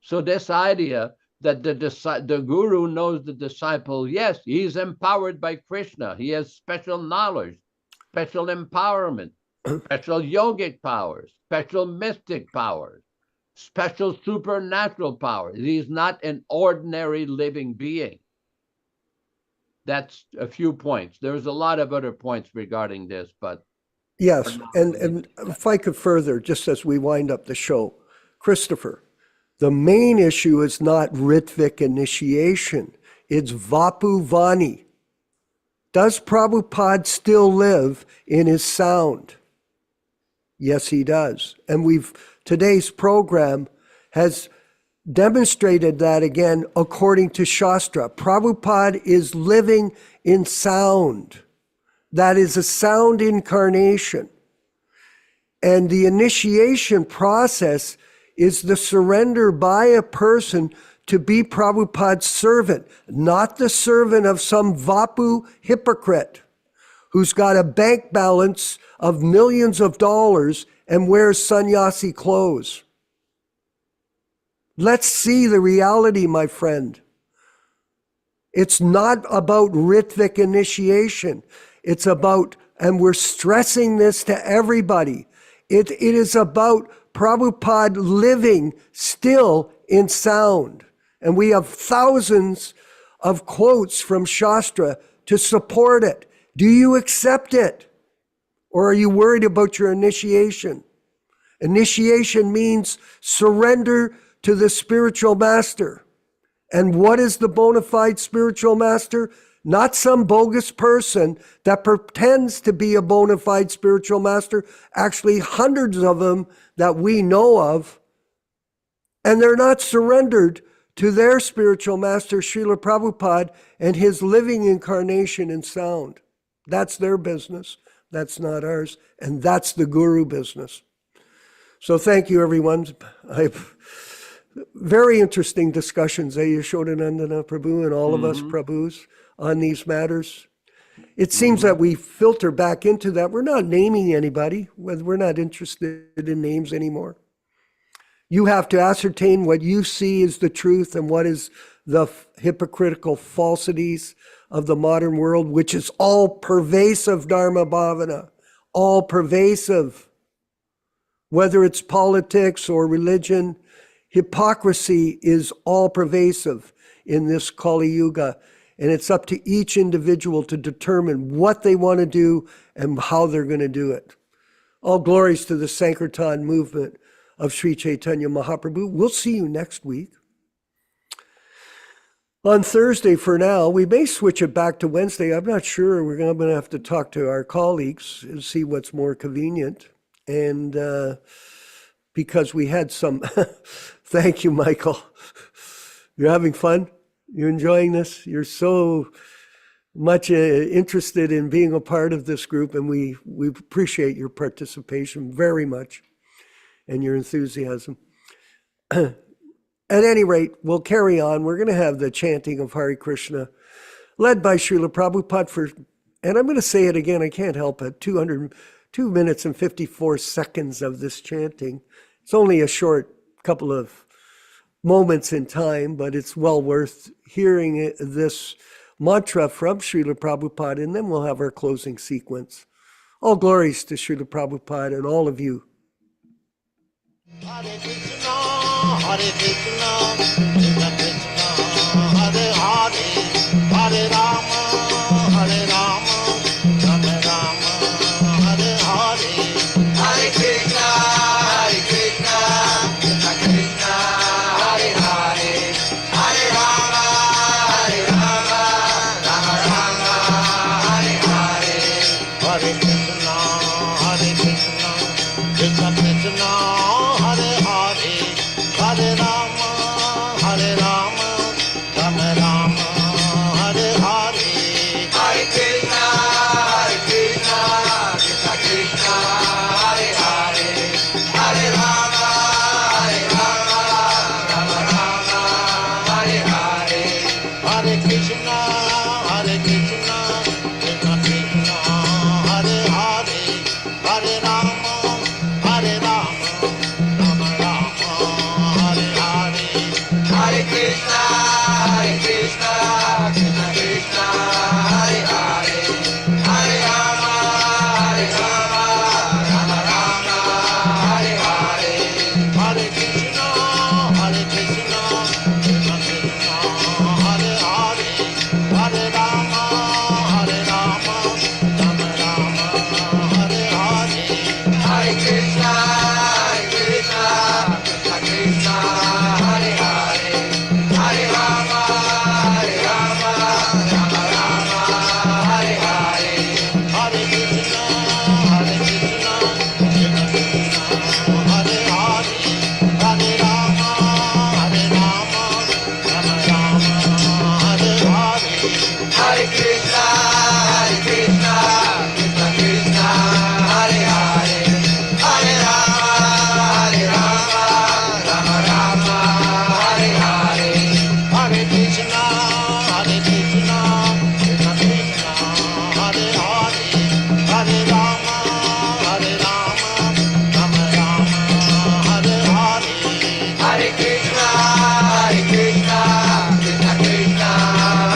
So this idea that the guru knows the disciple, yes, he's empowered by Krishna. He has special knowledge, special empowerment, special yogic powers, special mystic powers, special supernatural powers. He's not an ordinary living being. That's a few points. There's a lot of other points regarding this, but yes, and if I could further, just as we wind up the show, Christopher, the main issue is not Ritvik initiation. It's Vapu Vani. Does Prabhupada still live in his sound? Yes, he does. And today's program has demonstrated that again according to Shastra. Prabhupada is living in sound. That is a sound incarnation. And the initiation process is the surrender by a person to be Prabhupada's servant, not the servant of some Vapu hypocrite who's got a bank balance of millions of dollars and wears sannyasi clothes. Let's see the reality, my friend. It's not about Ritvik initiation. It's about, and we're stressing this to everybody, it is about Prabhupada living still in sound. And we have thousands of quotes from Shastra to support it. Do you accept it? Or are you worried about your initiation? Initiation means surrender to the spiritual master. And what is the bona fide spiritual master? Not some bogus person that pretends to be a bona fide spiritual master, actually hundreds of them that we know of, and they're not surrendered to their spiritual master, Śrīla Prabhupada, and his living incarnation in sound. That's their business. That's not ours. And that's the guru business. So thank you, everyone. Very interesting discussions, Yaśodā-nandana Prabhu and all of us Prabhus on these matters. It seems that we filter back into that. We're not naming anybody. We're not interested in names anymore. You have to ascertain what you see is the truth and what is the hypocritical falsities of the modern world, which is all pervasive Dharma Bhavana, all pervasive, whether it's politics or religion. Hypocrisy is all pervasive in this Kali Yuga. And it's up to each individual to determine what they want to do and how they're going to do it. All glories to the Sankirtan movement of Sri Chaitanya Mahaprabhu. We'll see you next week. On Thursday for now, we may switch it back to Wednesday. I'm not sure. We're going to have to talk to our colleagues and see what's more convenient. And because we had some, thank you, Michael. You're having fun? You're enjoying this? You're so much interested in being a part of this group, and we appreciate your participation very much and your enthusiasm. At any rate, we'll carry on. We're going to have the chanting of Hare Krishna, led by Śrīla Prabhupada and I'm going to say it again, I can't help it, 2 minutes and 54 seconds of this chanting. It's only a short couple of moments in time, but it's well worth hearing this mantra from Śrīla Prabhupada, and then we'll have our closing sequence. All glories to Śrīla Prabhupada and all of you. Hare Krishna, Hare Krishna, Krishna Krishna, Hare Hare, Hare Rama, Hare Rama, Rama Rama, Hare Hare. Hare Krishna, Hare Krishna, Krishna Krishna, Hare Hare, Hare Rama, Hare Rama, Rama Rama, Hare Hare. Hare Krishna, Hare Krishna, Hare Krishna, Krishna Krishna, Hare Hare, Hare Rama, Hare Rama, Rama Rama, Hare Hare. Hare Krishna, Krishna Krishna, Hare Hare, Hare Rama, Rama Rama, Hare Hare. Hare Krishna, Hare Krishna, Krishna Krishna, Hare Hare, Hare Rama, Rama Rama, Hare Hare. Hare Krishna, Krishna Krishna, Hare Hare, Hare Rama, Rama Rama, Hare Hare. Hare Krishna, Hare Krishna, Krishna Krishna, Hare Hare, Hare Rama, Rama Rama, Hare Hare. Hare Krishna, Krishna Krishna, Hare Hare, Hare Rama, Rama Rama, Hare Hare. Hare Krishna, Hare Krishna, Krishna Krishna, Hare Hare, Hare Rama, Rama Rama, Hare Hare. Hare Krishna, Krishna Krishna,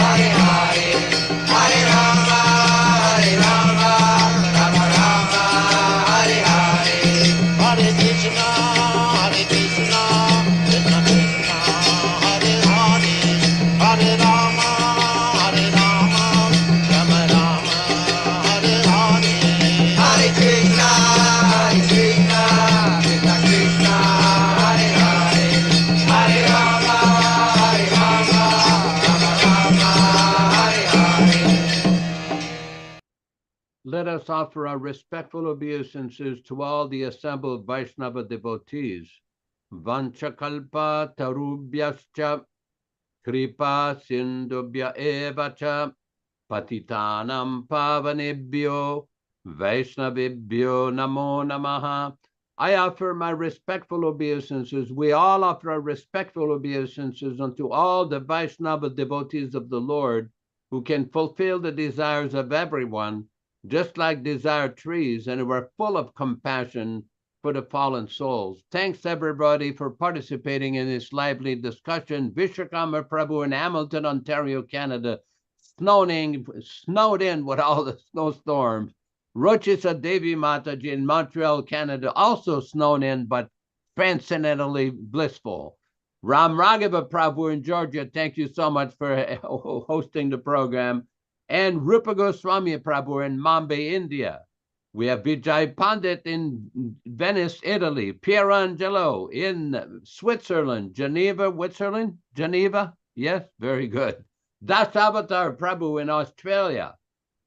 Hare Hare, Hare Rama, Rama Rama, Hare Hare. Hare Krishna, Hare Krishna, Krishna Krishna, Hare Hare, Hare Rama, Rama Rama, Hare Hare. Hare Krishna, Krishna Krishna, Hare Hare, Hare Rama, Rama Rama, Hare Hare. Let us offer our respectful obeisances to all the assembled Vaishnava devotees. Vanchakalpa tarubhyascha kripa sindubhya evacha patitanam pavanebhyo Vaishnavibhyo namo namaha. I offer my respectful obeisances. We all offer our respectful obeisances unto all the Vaishnava devotees of the Lord who can fulfill the desires of everyone, just like desire trees, and who are full of compassion for the fallen souls. Thanks everybody for participating in this lively discussion. Vishwakarma Prabhu in Hamilton, Ontario, Canada, snowed in with all the snowstorms. Rochisa Devi Mataji in Montreal, Canada, also snowed in, but transcendently blissful. Ram Raghava Prabhu in Georgia, thank you so much for hosting the program. And Rupa Goswami Prabhu in Mumbai, India. We have Vijay Pandit in Venice, Italy. Pierangelo in Switzerland. Geneva, yes, very good. Dasavatar Prabhu in Australia.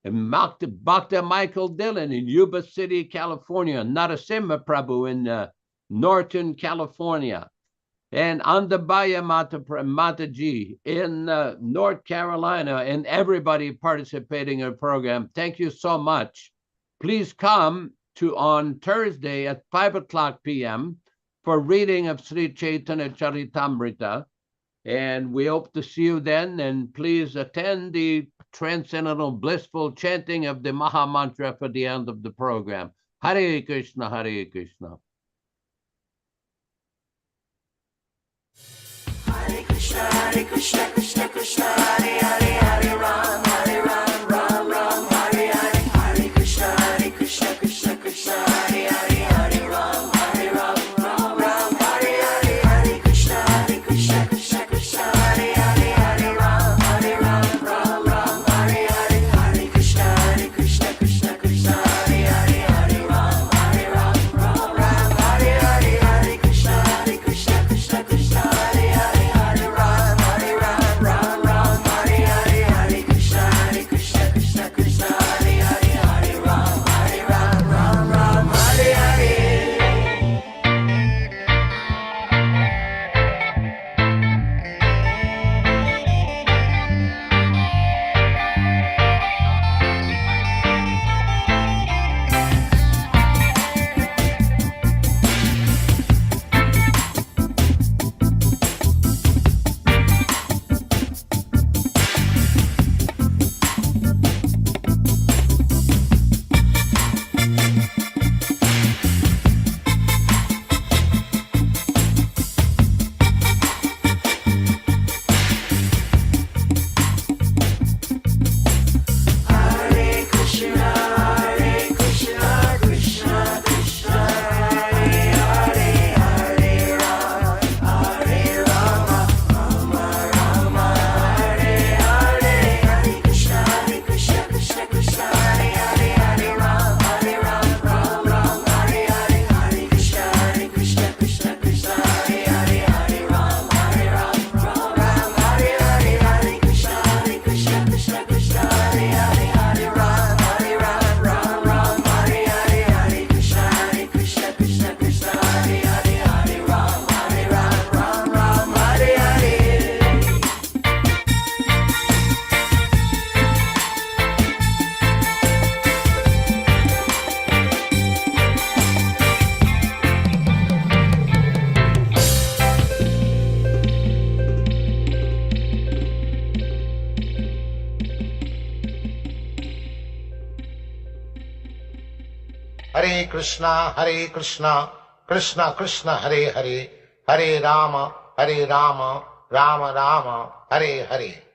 And Bhakta Michael Dillon in Yuba City, California. Narasimha Prabhu in Norton, California. And Andabaya Mataji in North Carolina, and everybody participating in the program. Thank you so much. Please come on Thursday at 5:00 p.m. for reading of Sri Chaitanya Charitamrita. And we hope to see you then. And please attend the transcendental blissful chanting of the Maha Mantra for the end of the program. Hare Krishna, Hare Krishna. Hare Krishna, Krishna Krishna, Hare Hare, Hare Ram, Ram Ram, Hare Hare. Hare Krishna, Krishna Krishna, Hare Hare, Hare Ram, Ram Ram, Hare Hare. Hare Krishna, Krishna Krishna, Hare Hare, Hare Ram, Ram Hare Hare. Hare Krishna, Krishna Krishna, Hare Hare, Hare Ram, Ram Hare Hare. Hare Krishna, Krishna Krishna, Hare Hare, Hare Ram, Ram Hare Hare. Hare Krishna, Krishna Krishna, Hare Hare, Hare Rama, Rama Rama, Hare Hare.